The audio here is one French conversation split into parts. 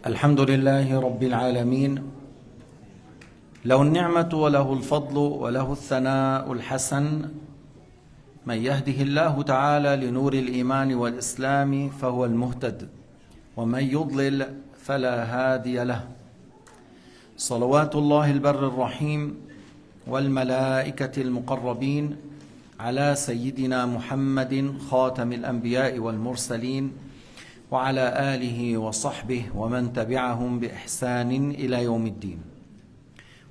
الحمد لله رب العالمين، له النعمة وله الفضل وله الثناء الحسن. من يهده الله تعالى لنور الإيمان والإسلام فهو المهتد، ومن يضلل فلا هادي له. صلوات الله البر الرحيم والملائكة المقربين على سيدنا محمد خاتم الأنبياء والمرسلين، وعلى آله وصحبه ومن تبعهم بإحسان إلى يوم الدين.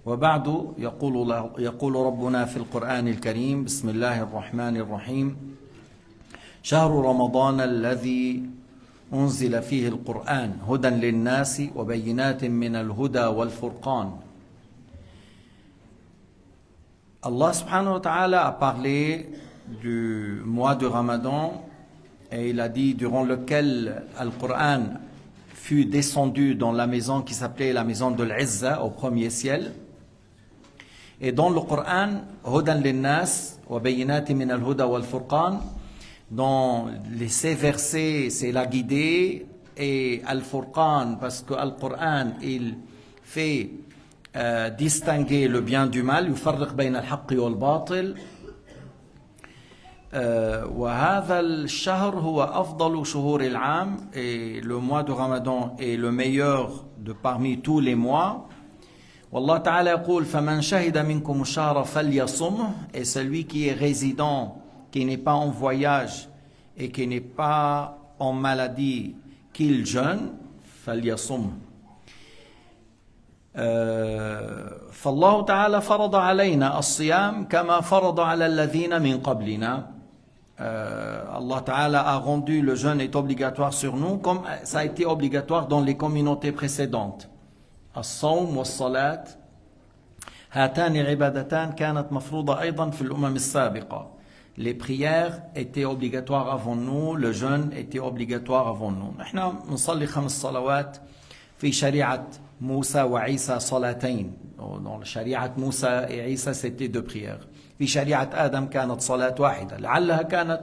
وبعد، يقول ربنا في القرآن الكريم: بسم الله الرحمن الرحيم. شهر رمضان الذي أنزل فيه القرآن هدى للناس وبينات من الهدى والفرقان. Allah subhanahu wa ta'ala a parlé du mois de Ramadan et il a dit durant lequel le Coran fut descendu dans la maison qui s'appelait la maison de l'Izza au premier ciel. Et dans le Coran, Hudan linnas wa bayinati min al-huda wal furqan, dans ces versets, c'est la guidée, et al-furqan parce que le Coran il fait distinguer le bien du mal, يفرق بين الحق والباطل. وهذا الشهر هو أفضل شهور العام, et le mois de Ramadan est le meilleur de parmi tous les mois. والله تعالى يقول: فمن شهد منكم الشهر فليصمه, et celui qui est résident, qui n'est pas en voyage et qui n'est pas en maladie, qu'il jeûne. فليصمه. فالله تعالى فرض علينا الصيام كما فرض على الذين من قبلنا. Allah Ta'ala a rendu le jeûne est obligatoire sur nous comme ça a été obligatoire dans les communautés précédentes. الصوم والصلاة هاتان عبادتان كانت مفروضة أيضا في الأمم السابقة. Les prières étaient obligatoires avant nous, le jeûne était obligatoire avant nous. نحن نصلي 5 صلوات في شريعة موسى وعيسى صلاتين. Dans شريعة موسى et عيسى c'était 2 prières. في شريعة آدم كانت صلاة واحدة, لعلها كانت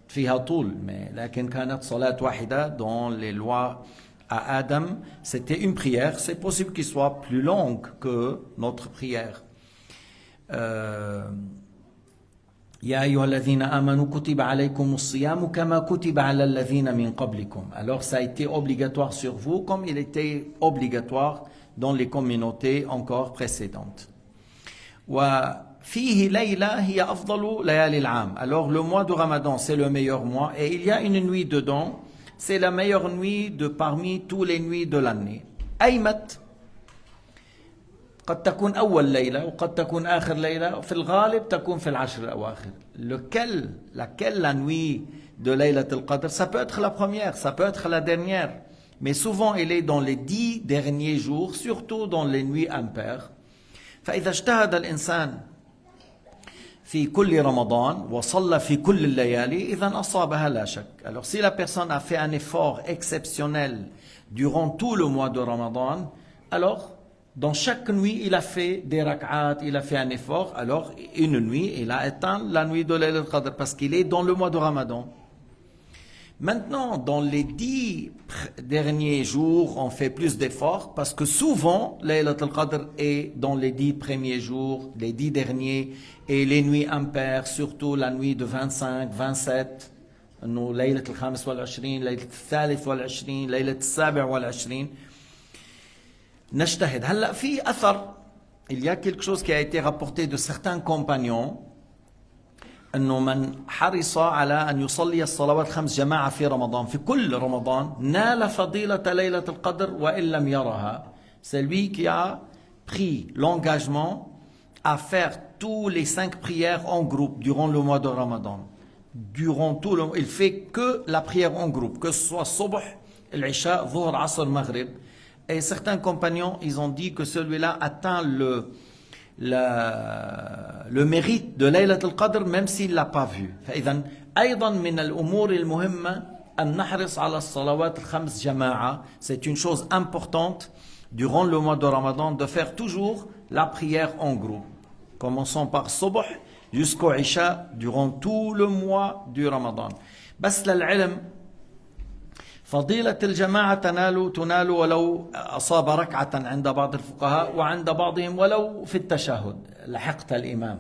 فيها طول, لكن كانت صلاة واحدة. Dans les lois à Adam, c'était une prière. C'est possible qu'il soit plus longue que notre prière. يا أيها الذين آمنوا كتب عليكم الصيام كما كتب على الذين من قبلكم. Alors ça a été obligatoire sur vous comme il était obligatoire dans les communautés encore précédentes. وفيه ليلة هي أفضل ليالي العام. Alors le mois de Ramadan c'est le meilleur mois et il y a une nuit dedans, c'est la meilleure nuit de parmi toutes les nuits de l'année. أيمت قد تكون أول ليلة وقد تكون آخر ليلة, في الغالب تكون في العشر الأواخر. Laquelle la nuit de Laylat al-Qadr, ça peut être la première, ça peut être la dernière, mais souvent elle est dans les 10 derniers jours, surtout dans les nuits impaires. فإذا اجتهد الإنسان في كل رمضان وصلى في كل الليالي إذا أصابها لا شك. Alors si la personne a fait un effort exceptionnel durant tout le mois de Ramadan, alors dans chaque nuit il a fait des rak'at, il a fait un effort, alors une nuit il a atteint la nuit de Laylat al-Qadr parce qu'il est dans le mois de Ramadan. Maintenant, dans les 10 derniers jours, on fait plus d'efforts parce que souvent, Laylat al-Qadr est dans les 10 premiers jours, les 10 derniers, et les nuits impaires, surtout la nuit de 25, 27, nous, Laylat al-Khamis wal-Ashrin, Laylat al-Thalith wal-Ashrin, Laylat al-Sabi' wal-Ashrin. نجتهد. هلا في أثر, il y a quelque chose qui a été rapporté de certains compagnons أنه من حرص على أن يصلي الصلوات 5 جماعة في رمضان, في كل رمضان, نال فضيلة ليلة القدر وإن لم يرها. C'est lui qui a pris l'engagement à faire tous les 5 prières en groupe durant le mois de Ramadan. Durant tout le mois, il fait que la prière en groupe, que ce soit Subh, l'Isha, Dhuhr, Asr, Maghrib. Et certains compagnons, ils ont dit que celui-là atteint le mérite de Laylat al-Qadr même s'il ne l'a pas vu. فإذا أيضا من الأمور المهمة أن نحرص على الصلوات ال5 جماعة. C'est une chose importante durant le mois de Ramadan de faire toujours la prière en groupe. Commençons par Subh jusqu'au Isha durant tout le mois du Ramadan. بس للعلم فضيلة الجماعة تنال ولو أصاب ركعة عند بعض الفقهاء وعند بعضهم ولو في التشهد لحقت الإمام.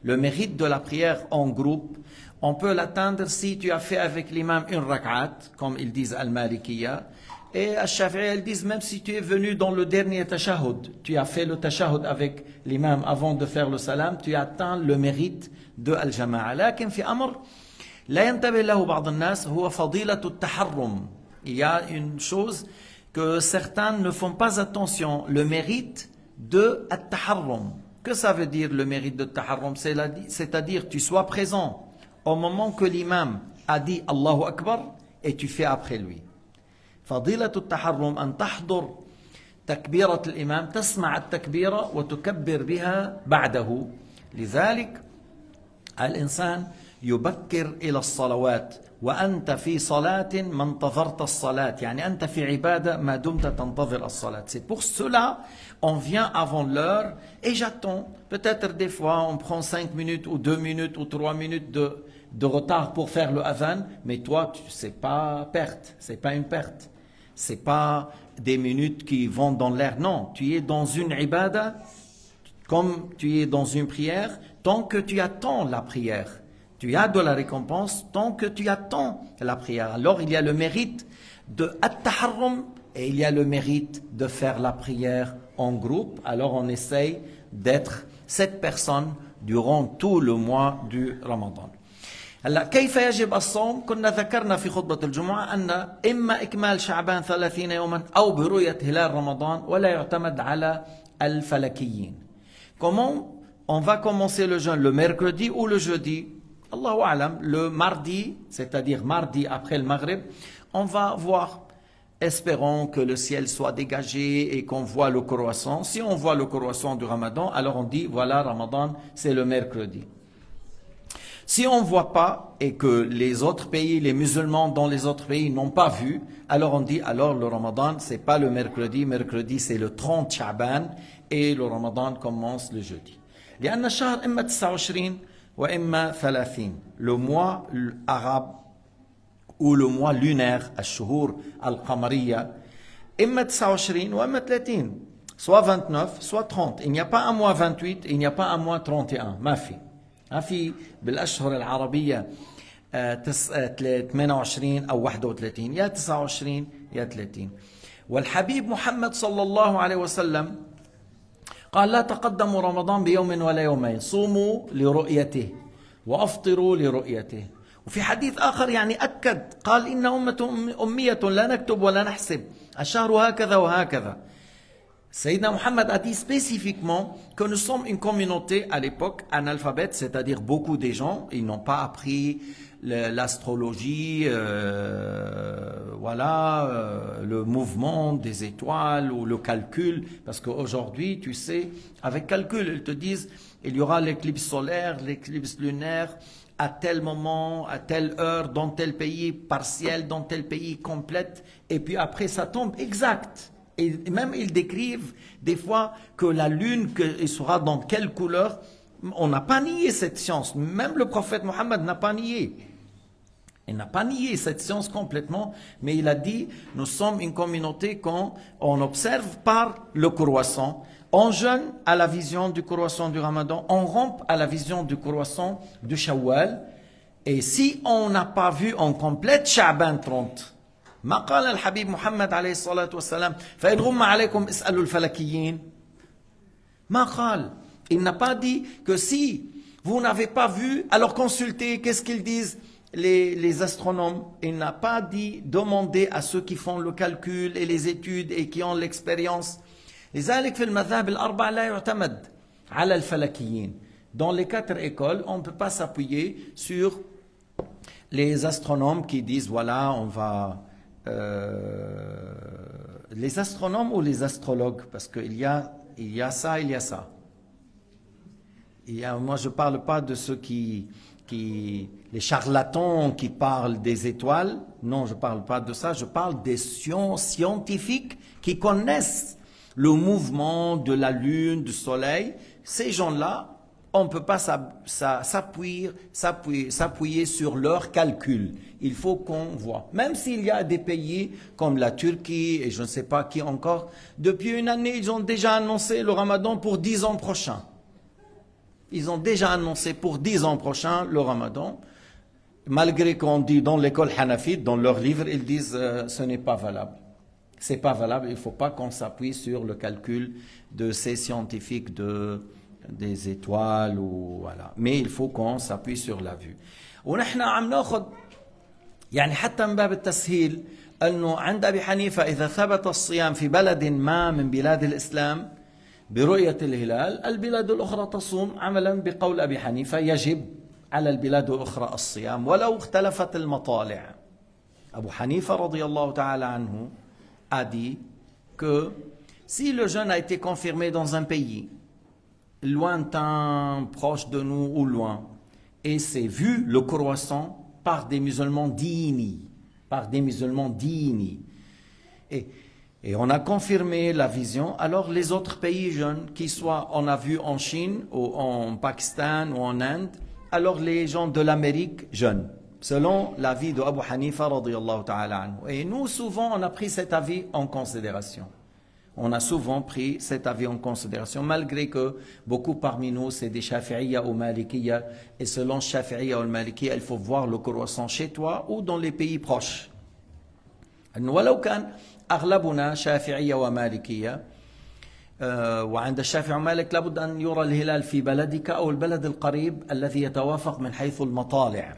Le mérite de la prière en groupe, on peut l'atteindre si tu as fait avec l'imam une rak'at, comme ils disent al-Malikiya, et al-Shafi'i ils disent même si tu es venu dans le dernier tashahhud, tu as fait le tashahhud avec l'imam avant de faire le salam, tu atteins le mérite de al-jama'a. لكن في أمر لا ينتبه له بعض الناس هو فضيلة التحرم. Il y a une chose que certains ne font pas attention, le mérite de at-taharrum. Que ça veut dire le mérite de at-taharrum? C'est-à-dire tu sois présent au moment que l'imam a dit Allahu Akbar et tu fais après lui. فضيلة التحرم أن تحضر تكبيرة الإمام تسمع التكبيرة وتكبر بها بعده. لذلك الإنسان يبكر إلى الصلوات وأنت في صلاة ما انتظرت الصلاة يعني أنت في عبادة ما دمت تنتظر الصلاة. C'est pour cela on vient avant l'heure et j'attends. Peut-être des fois on prend 5 minutes ou 2 minutes ou 3 minutes de retard pour faire le adhan, mais toi c'est pas perte, c'est pas une perte. C'est pas des minutes qui vont dans l'air. Non, tu es dans une ibada comme tu es dans une prière tant que tu attends la prière. Tu as de la récompense tant que tu attends la prière. Alors il y a le mérite de at-taharrum et il y a le mérite de faire la prière en groupe. Alors on essaye d'être cette personne durant tout le mois du Ramadan. هلا كيف يجب الصوم؟ كنا ذكرنا في خطبة الجمعة أن إما إكمال شعبان 30 يوما أو برؤية هلال رمضان ولا يعتمد على الفلكيين. Comment on va commencer le jeûne, le mercredi ou le jeudi? Allahu a'lam, le mardi, c'est-à-dire mardi après le Maghrib, on va voir. Espérons que le ciel soit dégagé et qu'on voit le croissant. Si on voit le croissant du Ramadan, alors on dit voilà, Ramadan, c'est le mercredi. Si on ne voit pas et que les autres pays, les musulmans dans les autres pays n'ont pas vu, alors on dit alors le Ramadan, c'est pas le mercredi, mercredi c'est le 30 Sha'ban et le Ramadan commence le jeudi. لأن الشهر إما 29 وإما 30. Le mois arabe ou le mois lunaire, الشهور القمرية, إما 29 وإما 30. Soit 29, soit 30. Il n'y a pas un mois 28, il n'y a pas un mois 31. ما في بالأشهر العربية 28 أو 31 يا 29 يا 30. والحبيب محمد صلى الله عليه وسلم قال لا تقدموا رمضان بيوم ولا يومين صوموا لرؤيته وأفطروا لرؤيته. وفي حديث آخر يعني أكد قال إن أمة أمية لا نكتب ولا نحسب الشهر هكذا وهكذا. Sayyidina Muhammad a dit spécifiquement que nous sommes une communauté à l'époque analphabète, c'est-à-dire beaucoup des gens, ils n'ont pas appris l'astrologie, le mouvement des étoiles ou le calcul, parce qu'aujourd'hui, tu sais, avec calcul, ils te disent, il y aura l'éclipse solaire, l'éclipse lunaire, à tel moment, à telle heure, dans tel pays partiel, dans tel pays complète, et puis après ça tombe exact. Et même ils décrivent des fois que la lune sera dans quelle couleur. On n'a pas nié cette science. Même le prophète Mohammed n'a pas nié. Il n'a pas nié cette science complètement, mais il a dit, nous sommes une communauté qu'on observe par le croissant. On jeûne à la vision du croissant du Ramadan, on rompt à la vision du croissant du Shawwal. Et si on n'a pas vu, on complète Sha'ban 30. ما قال الحبيب محمد عليه الصلاة والسلام فإن غم عليكم اسألوا الفلكيين. ما قال, il n'a pas dit que si vous n'avez pas vu, alors consultez, qu'est-ce qu'ils disent les astronomes. Il n'a pas dit demander à ceux qui font le calcul et les études et qui ont l'expérience. لذلك في المذاهب الأربعة لا يعتمد على الفلكيين. Dans les 4 écoles, on ne peut pas s'appuyer sur les astronomes qui disent voilà, on va les astronomes ou les astrologues, parce qu'il y a ça, il y a ça. Moi, je ne parle pas de ceux les charlatans qui parlent des étoiles. Non, je ne parle pas de ça. Je parle des scientifiques qui connaissent le mouvement de la lune, du soleil. Ces gens-là, on ne peut pas s'appuyer sur leurs calculs. Il faut qu'on voit. Même s'il y a des pays comme la Turquie et je ne sais pas qui encore, depuis une année, ils ont déjà annoncé le Ramadan pour 10 ans prochains. Ils ont déjà annoncé pour 10 ans prochains le Ramadan. Malgré qu'on dit dans l'école Hanafite, dans leurs livres, ils disent ce n'est pas valable. C'est pas valable, il ne faut pas qu'on s'appuie sur le calcul de ces scientifiques des étoiles ou voilà. Mais il faut qu'on s'appuie sur la vue. ونحن عم ناخذ يعني حتى من باب التسهيل انه عند ابي حنيفه اذا ثبت الصيام في بلد ما من بلاد الاسلام برؤيه الهلال، البلاد الاخرى تصوم عملا بقول ابي حنيفه يجب على البلاد الاخرى الصيام ولو اختلفت المطالع. Abu Hanifa radiyallahu ta'ala anhu a dit que si le jeûne a été confirmé dans un pays lointain, proche de nous ou loin, et c'est vu le croissant par des musulmans dignes, et on a confirmé la vision, alors les autres pays jeunes, qui soient on a vu en Chine ou en Pakistan ou en Inde, alors les gens de l'Amérique jeûnent, selon l'avis de Abu Hanifa radiyallahu ta'ala anhu. Et nous souvent on a pris cet avis en considération. On a souvent pris cet avis en considération, malgré que beaucoup parmi nous, c'est des Shafi'iyya ou Malikiyya. Et selon Shafi'iyya ou Malikiyya, il faut voir le croissant chez toi ou dans les pays proches. ولو كان أغلبنا شافعية ومالكية وعند الشافعي ومالك لابد أن يرى الهلال في بلدك أو البلد القريب الذي يتوافق من حيث المطالع.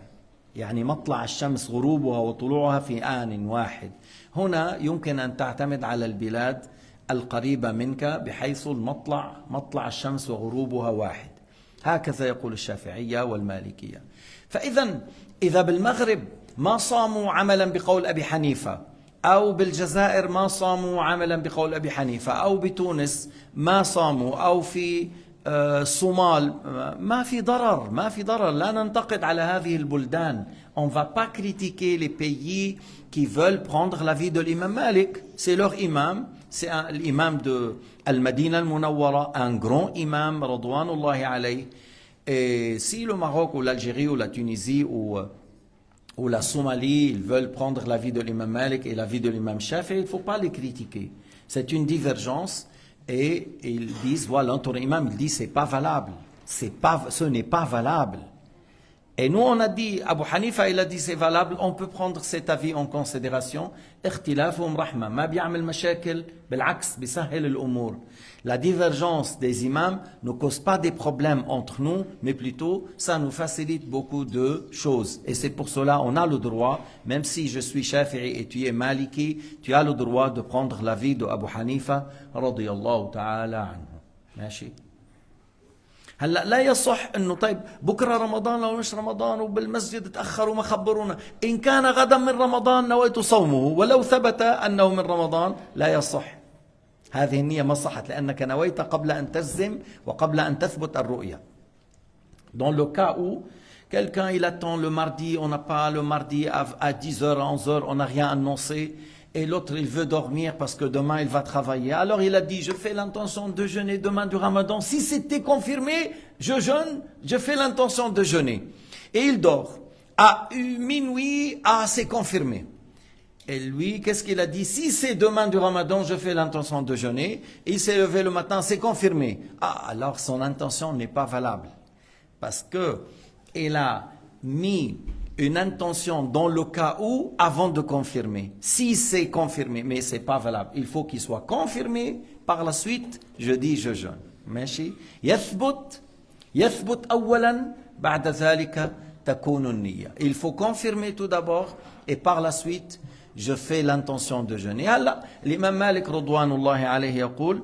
يعني مطلع الشمس غروبها وطلوعها في آن واحد. هنا يمكن أن تعتمد على البلاد القريبة منك بحيث مطلع الشمس وغروبها واحد. هكذا يقول الشافعية والمالكية. إذا بالمغرب ما صاموا عملا بقول أبي حنيفة، أو بالجزائر ما صاموا عملا بقول أبي حنيفة، أو بتونس ما صاموا، أو في الصومال، ما في ضرر. لا ننتقد على هذه البلدان. On ne va pas critiquer les pays qui veulent prendre l'avis de l'imam Malik. C'est leur imam, c'est l'imam de Al-Madina al-Munawwara, un grand imam, radwanullahi alayh. Et si le Maroc ou l'Algérie ou la Tunisie ou la Somalie, ils veulent prendre l'avis de l'imam Malik et l'avis de l'imam Shafi'i, il ne faut pas les critiquer. C'est une divergence. Et ils disent, voilà, notre imam, il dit, c'est pas valable. Ce n'est pas valable. Et nous, on a dit, Abu Hanifa, il a dit, c'est valable, on peut prendre cet avis en considération. اختلافهم رحمة ما بيعمل مشاكل بالعكس بيسهل الأمور. La divergence des imams ne cause pas des problèmes entre nous, mais plutôt ça nous facilite beaucoup de choses. Et c'est pour cela on a le droit, même si je suis Shafi'i et tu es Maliki, tu as le droit de prendre l'avis de Abu Hanifa radiyallahu ta'ala anhu. ماشي. هلا لا يصح انه طيب بكره رمضان لو مش رمضان وبالمسجد تاخروا ما خبرونا، ان كان غدا من رمضان نويت صومه ولو ثبت انه من رمضان لا يصح. هذه النية ما صحت لأنك نويت قبل أن تجزم وقبل أن تثبت الرؤية. Dans le cas où quelqu'un il attend le mardi, on n'a pas le mardi à 10h, à 11h, on n'a rien annoncé, et l'autre il veut dormir parce que demain il va travailler. Alors il a dit, je fais l'intention de jeûner demain du Ramadan. Si c'était confirmé, je jeûne, je fais l'intention de jeûner. Et il dort. À minuit, c'est confirmé. Et lui, qu'est-ce qu'il a dit? Si c'est demain du Ramadan, je fais l'intention de jeûner. Il s'est levé le matin, c'est confirmé. Alors son intention n'est pas valable. Parce que il a mis une intention dans le cas où, avant de confirmer. Si c'est confirmé, mais c'est pas valable. Il faut qu'il soit confirmé. Par la suite, je dis je jeûne. ماشي. يثبت أولا بعد ذلك تكون النية. Il faut confirmer tout d'abord et par la suite je fais l'intention de jeûner. هلا الإمام مالك رضوان الله عليه يقول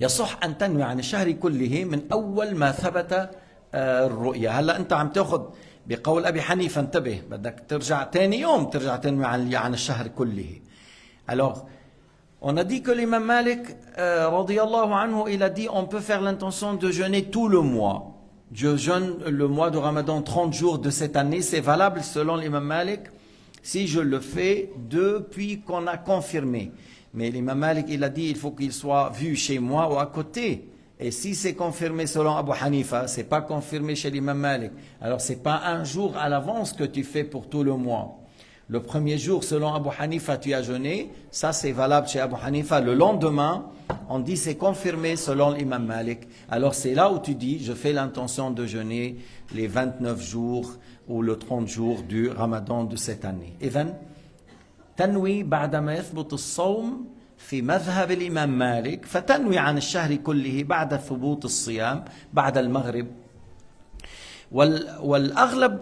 يصح أن تنوي عن الشهر كله من أول ما ثبت الرؤية. هلا أنت عم تأخذ بقول أبي حنيفة، انتبه بدك ترجع ثاني يوم ترجع تنوي عن الشهر كله. Alors on a dit que l'imam Malik radiyallahu anhu il a dit on peut faire l'intention de jeûner tout le mois. Je jeûne le mois de Ramadan 30 jours de cette année, c'est valable selon l'imam Malik si je le fais depuis qu'on a confirmé. Mais l'imam Malik, il a dit, il faut qu'il soit vu chez moi ou à côté. Et si c'est confirmé selon Abu Hanifa, c'est pas confirmé chez l'imam Malik. Alors c'est pas un jour à l'avance que tu fais pour tout le mois. Le premier jour, selon Abu Hanifa, tu as jeûné. Ça, c'est valable chez Abu Hanifa. Le lendemain, on dit c'est confirmé selon l'imam Malik. Alors c'est là où tu dis, je fais l'intention de jeûner les 29 jours ou le 30 jours du Ramadan de cette année. إذن تنوي بعدما يثبت الصوم في مذهب الإمام مالك فتنوي عن الشهر كله بعد ثبوت الصيام بعد المغرب.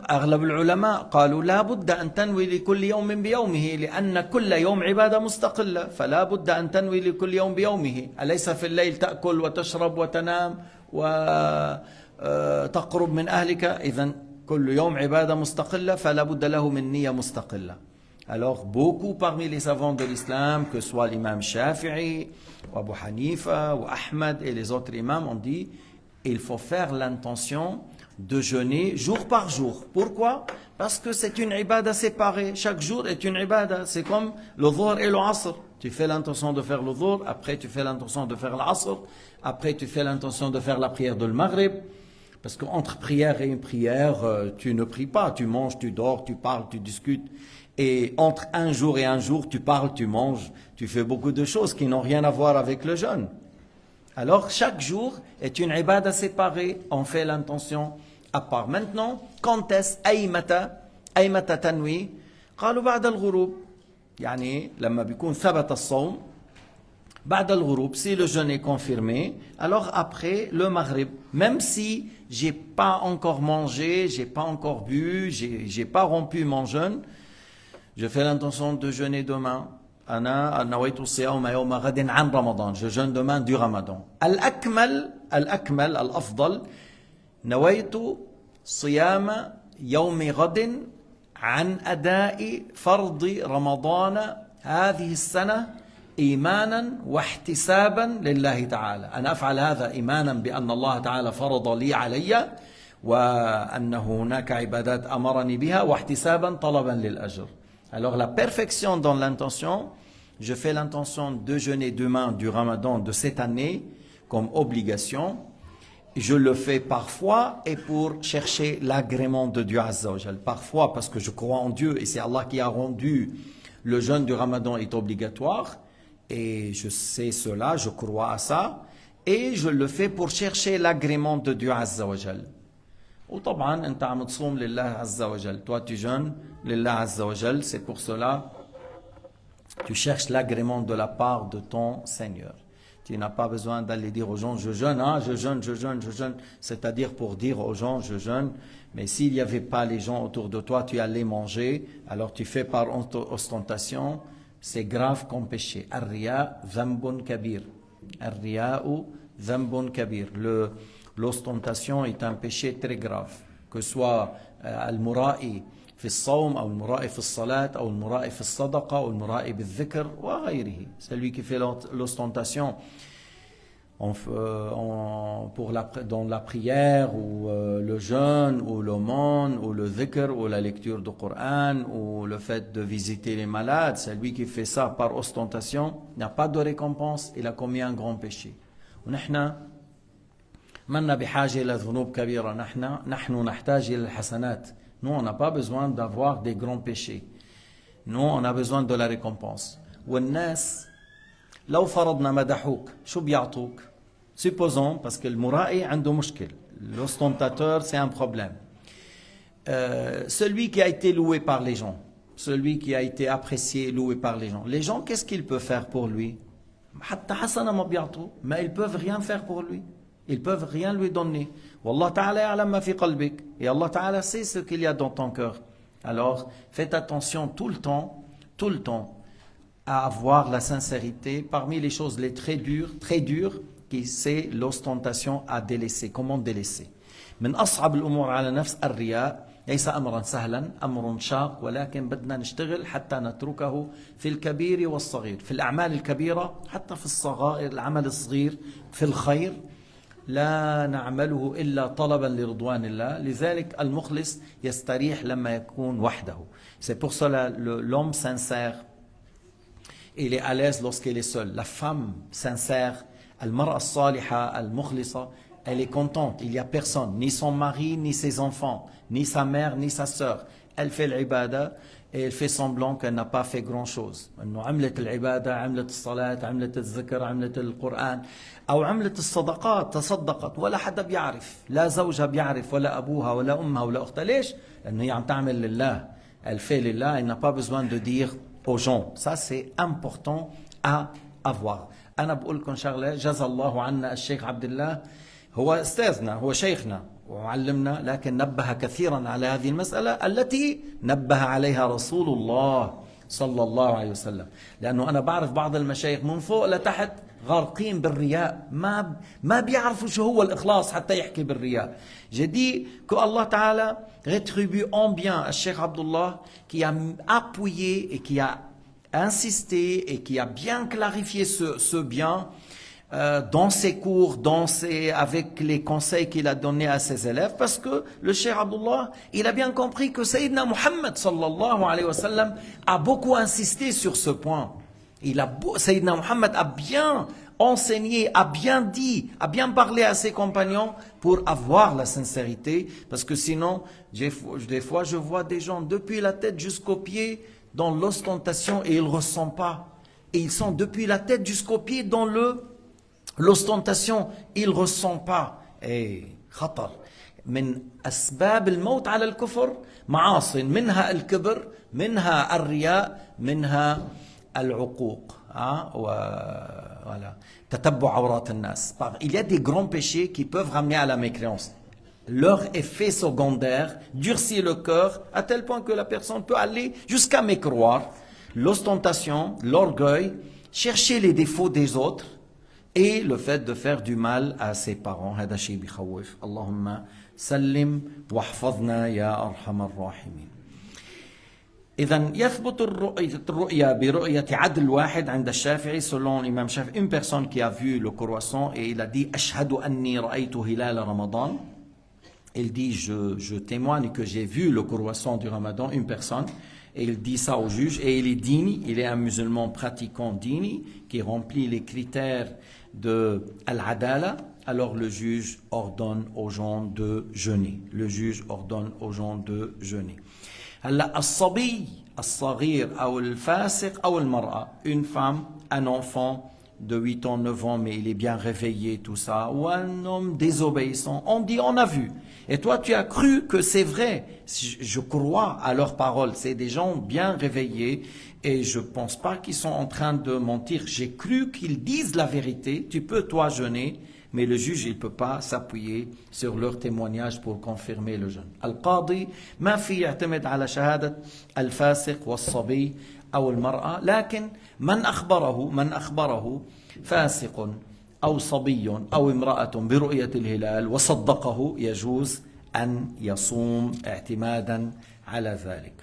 أغلب العلماء قالوا لا بد أن تنوي لكل يوم بيومه لأن كل يوم عبادة مستقلة فلا بد أن تنوي لكل يوم بيومه. أليس في الليل تأكل وتشرب وتنام وتقرب من أهلك؟ إذن كل يوم عبادة مستقلة فلا بد له من نية مستقلة. Alors, beaucoup parmi les savants de l'islam, que ce soit l'imam Shafi'i, ou Abu Hanifa, ou Ahmad et les autres imams, ont dit il faut faire l'intention de jeûner jour par jour. Pourquoi? Parce que c'est une ibada séparée. Chaque jour est une ibada. C'est comme le dhuhr et le asr. Tu fais l'intention de faire le dhuhr, après tu fais l'intention de faire l'asr, après tu fais l'intention de faire la prière de le maghrib. Parce qu'entre prière et une prière, tu ne pries pas. Tu manges, tu dors, tu parles, tu discutes. Et entre un jour et un jour, tu parles, tu manges, tu fais beaucoup de choses qui n'ont rien à voir avec le jeûne. Alors, chaque jour est une ibada séparée. On fait l'intention à part. Maintenant, quand est-ce أي متى تنوي؟ قالوا بعد الغروب. يعني لما بيكون ثبت الصوم بعد الغروب. Si le jeûne est confirmé, alors après le maghrib. Même si j'ai pas encore mangé, j'ai pas encore bu, j'ai pas rompu mon jeûne, je fais l'intention de jeûner demain. أنا نويت الصيام يوم غد عن رمضان. Je jeûne demain du Ramadan. الأكمل الأفضل نويت صيام يوم غد عن أداء فرض رمضان هذه السنة إيمانا واحتسابا لله تعالى. أنا أفعل هذا إيمانا بأن الله تعالى فرض لي علي وأن هناك عبادات أمرني بها واحتسابا طلبا للأجر. Alors la perfection dans l'intention, je fais l'intention de jeûner demain du Ramadan de cette année comme obligation. Je le fais parfois et pour chercher l'agrément de Dieu Azza wa Jal. Parfois parce que je crois en Dieu et c'est Allah qui a rendu le jeûne du Ramadan est obligatoire. Et je sais cela, je crois à ça. Et je le fais pour chercher l'agrément de Dieu Azza wa Jal. وطبعا انت عم تصوم لله عز وجل. Toi tu jeûnes لله عز وجل. C'est pour cela tu cherches l'agrément de la part de ton Seigneur. Tu n'as pas besoin d'aller dire aux gens je jeûne, hein, je jeûne. C'est-à-dire pour dire aux gens je jeûne. Mais s'il n'y avait pas les gens autour de toi, tu allais manger. Alors tu fais par ostentation. C'est grave comme péché. Ar-riya dhanbun kabir. Ar-riya'u dhanbun kabir. L'ostentation est un péché très grave. Que ce soit al-mura'i في الصوم أو المرائي في الصلاة أو المرائي في الصدقة أو المرائي بالذكر وغيره. Celui qui fait l'ostentation dans la prière ou le jeûne ou l'aumône ou le dhikr ou la lecture du Coran ou le fait de visiter les malades, celui qui fait ça par ostentation n'a pas de récompense, il a commis un grand péché. ونحن منا بحاجة إلى ذنوب كبيرة. نحن نحتاج إلى الحسنات. Nous, on n'a pas besoin d'avoir des grands péchés. Nous, on a besoin de la récompense. والناس لو فرضنا مدحوك شو بيعطوك؟ Supposons, parce que le mura'i عنده مشكل. L'ostentateur, c'est un problème. Celui qui a été loué par les gens, celui qui a été apprécié, loué par les gens, qu'est-ce qu'il peut faire pour lui? حتى حسنة ما بيعطوه, mais ils peuvent rien faire pour lui. Ils peuvent rien lui donner. Wallah ta'ala ya'lam ma fi qalbik. Et Allah ta'ala sait ce qu'il y a dans ton cœur. Alors, faites attention tout le temps, à avoir la sincérité parmi les choses les très dures, qui c'est l'ostentation à délaisser. Comment délaisser? من أصعب الأمور على نفس الرياء ليس أمرا سهلا أمر شاق ولكن بدنا نشتغل حتى نتركه في الكبير والصغير في الأعمال الكبيرة حتى في الصغائر العمل الصغير في الخير لا نعمله إلا طلبا لرضوان الله. لذلك المخلص يستريح لما يكون وحده. C'est pour cela l'homme sincère il est à l'aise lorsqu'il est seul. La femme sincère Al-mar'a as-saliha, al-mukhlisa, elle est contente, il n'y a personne, ni son mari, ni ses enfants, ni sa mère, ni sa sœur. Elle fait l'ibada et elle fait semblant qu'elle n'a pas fait grand-chose. إنه عملت العبادة، عملت الصلاة، عملت الذكر، عملت القرآن، أو عملت الصدقات، تصدقت، ولا حدا بيعرف، لا زوجها بيعرف، ولا أبوها، ولا أمها، ولا أختها. ليش؟ لأنه هي عم تعمل لله. Elle fait lillah, elle n'a pas besoin de dire aux gens. Ça, c'est important à avoir. أنا بقول لكم شغلة، جزا الله عنا الشيخ عبد الله، هو أستاذنا، هو شيخنا ومعلمنا، لكن نبه كثيرا على هذه المسألة التي نبه عليها رسول الله صلى الله عليه وسلم. لأنه أنا بعرف بعض المشايخ من فوق لتحت غارقين بالرياء، ما بيعرفوا شو هو الإخلاص حتى يحكي بالرياء. J'ai dit que Allah Ta'ala rétribue en bien à Cheikh Abdullah qui a appuyé et qui a insisté et qui a bien clarifié ce bien dans ses cours, avec les conseils qu'il a donnés à ses élèves, parce que le Cheikh Abdullah, il a bien compris que Sayyidina Muhammad sallallahu alayhi wa sallam a beaucoup insisté sur ce point. Sayyidina Muhammad a bien enseigné, a bien dit, a bien parlé à ses compagnons pour avoir la sincérité, parce que sinon, des fois, je vois des gens depuis la tête jusqu'aux pieds dans l'ostentation et ils ne ressentent pas. Et ils sont depuis la tête jusqu'aux pieds dans l'ostentation, ils ne ressentent pas. Et خطر من أسباب الموت على الكفر معاصٍ منها الكبر منها الرياء منها العقوق. Voilà. تتبع عورات الناس. Il y a des grands péchés qui peuvent ramener à la mécréance. Leur effet secondaire durcit le cœur à tel point que la personne peut aller jusqu'à mécroire. L'ostentation, l'orgueil, chercher les défauts des autres et le fait de faire du mal à ses parents. هذا شيء بيخوف. اللهم سلم واحفظنا يا أرحم الراحمين. إذن يثبت الرؤيا برؤية عدل واحد عند الشافعي. Selon l'imam Shafi'i, une personne qui a vu le croissant et il a dit أشهد أني رأيت هلال رمضان. Il dit je témoigne que j'ai vu le croissant du Ramadan, une personne, et il dit ça au juge, et il est dini, il est un musulman pratiquant dini qui remplit les critères de al-adala. Alors le juge ordonne aux gens de jeûner. Le juge ordonne aux gens de jeûner. هلا الصبي الصغير أو الفاسق أو المرأة, une femme, un enfant de 8 ans, 9 ans, mais il est bien réveillé, tout ça, ou un homme désobéissant, on dit on a vu. Et toi tu as cru que c'est vrai. Je crois à leurs paroles, c'est des gens bien réveillés et je pense pas qu'ils sont en train de mentir. J'ai cru qu'ils disent la vérité, tu peux toi jeûner, mais le juge il peut pas s'appuyer sur leur témoignage pour confirmer le jeûne. Al-Qadi ما في يعتمد على شهادة الفاسق والصبي أو المرأة، لكن من أخبره فاسق أو صبي أو امرأة برؤية الهلال وصدقه يجوز أن يصوم اعتمادا على ذلك.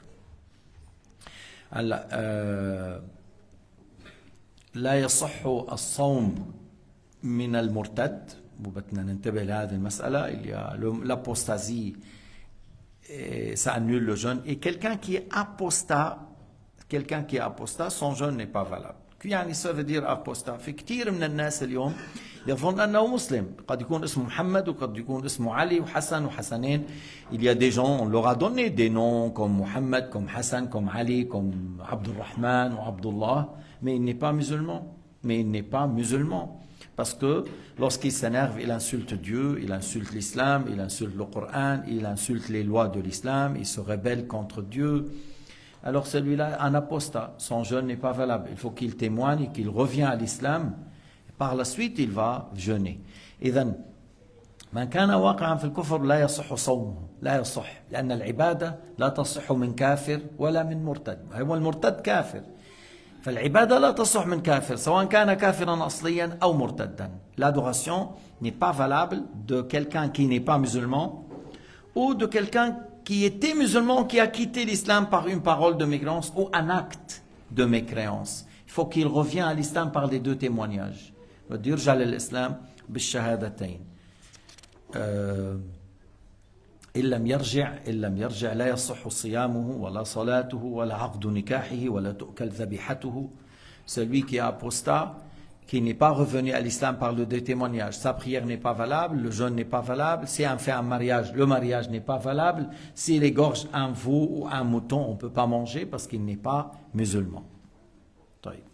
لا يصح الصوم من المرتد. بدنا ننتبه لهذه المسألة. Il y a l'apostasie, ça annule le jeûne. Et quelqu'un qui est apostat, son jeûne n'est pas valable. يعني ça veut dire apostat. في كثير من الناس اليوم يظن أنه مسلم. قد يكون اسمه محمد وقد يكون اسمه علي وحسن وحسنين. Il y a des gens, on leur a donné des noms comme Mohammed, comme Hassan, comme Ali, comme Abdurrahman ou Abdullah, mais il n'est pas musulman. Parce que lorsqu'il s'énerve, il insulte Dieu, il insulte l'islam, il insulte le Coran, il insulte les lois de l'islam, il se rebelle contre Dieu. Alors celui-là, un apostat, son jeûne n'est pas valable. Il faut qu'il témoigne et qu'il revient à l'islam. Par la suite, il va jeûner. إذن من كان واقعا في الكفر لا يصح صومه، لا يصح، لأن العبادة لا تصح من كافر ولا من مرتد. هو المرتد كافر. فالعبادة لا تصح من كافر سواء كان كافرا أصليا أو مرتدا. L'adoration n'est pas valable de quelqu'un qui n'est pas musulman ou de quelqu'un qui était musulman qui a quitté l'islam par une parole de mécréance ou un acte de mécréance. Il faut qu'il revienne à l'islam par les deux témoignages. يرجع للإسلام بالشهادتين. إن لم يرجع لا يصح صيامه ولا صلاته ولا عقد نكاحه ولا تؤكل ذبيحته. Celui qui est apostat, qui n'est pas revenu à l'islam par le témoignage, sa prière n'est pas valable, le jeûne n'est pas valable. Si on fait un mariage, le mariage n'est pas valable. S'il égorge un veau ou un mouton, on ne peut pas manger parce qu'il n'est pas musulman. طيب.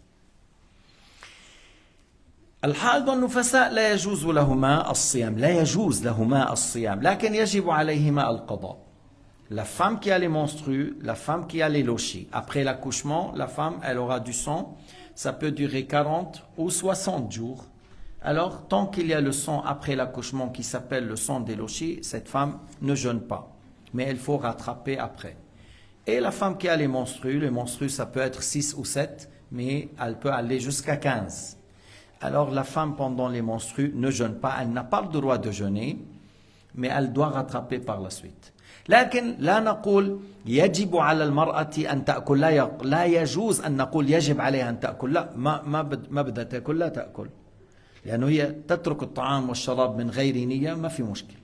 الحائض والنفساء لا يجوز لهما الصيام، لا يجوز لهما الصيام، لكن يجب عليهما القضاء. La femme qui a les menstrues, la femme qui a les lochis, après l'accouchement, la femme, elle aura du sang, ça peut durer 40 ou 60 jours. Alors, tant qu'il y a le sang après l'accouchement qui s'appelle le sang des lochis, cette femme ne jeûne pas, mais il faut rattraper après. Et la femme qui a les menstrues ça peut être 6 ou 7, mais elle peut aller jusqu'à 15. Alors la femme pendant les menstrues ne jeûne pas, elle n'a pas le droit de jeûner, mais elle doit rattraper par la suite. لكن لا نقول يجب على المرأة أن تأكل، لا يجوز أن نقول يجب عليها أن تأكل، لا ما بدها تأكل لا تأكل، لأنه هي تترك الطعام والشراب من غير نية ما في مشكلة.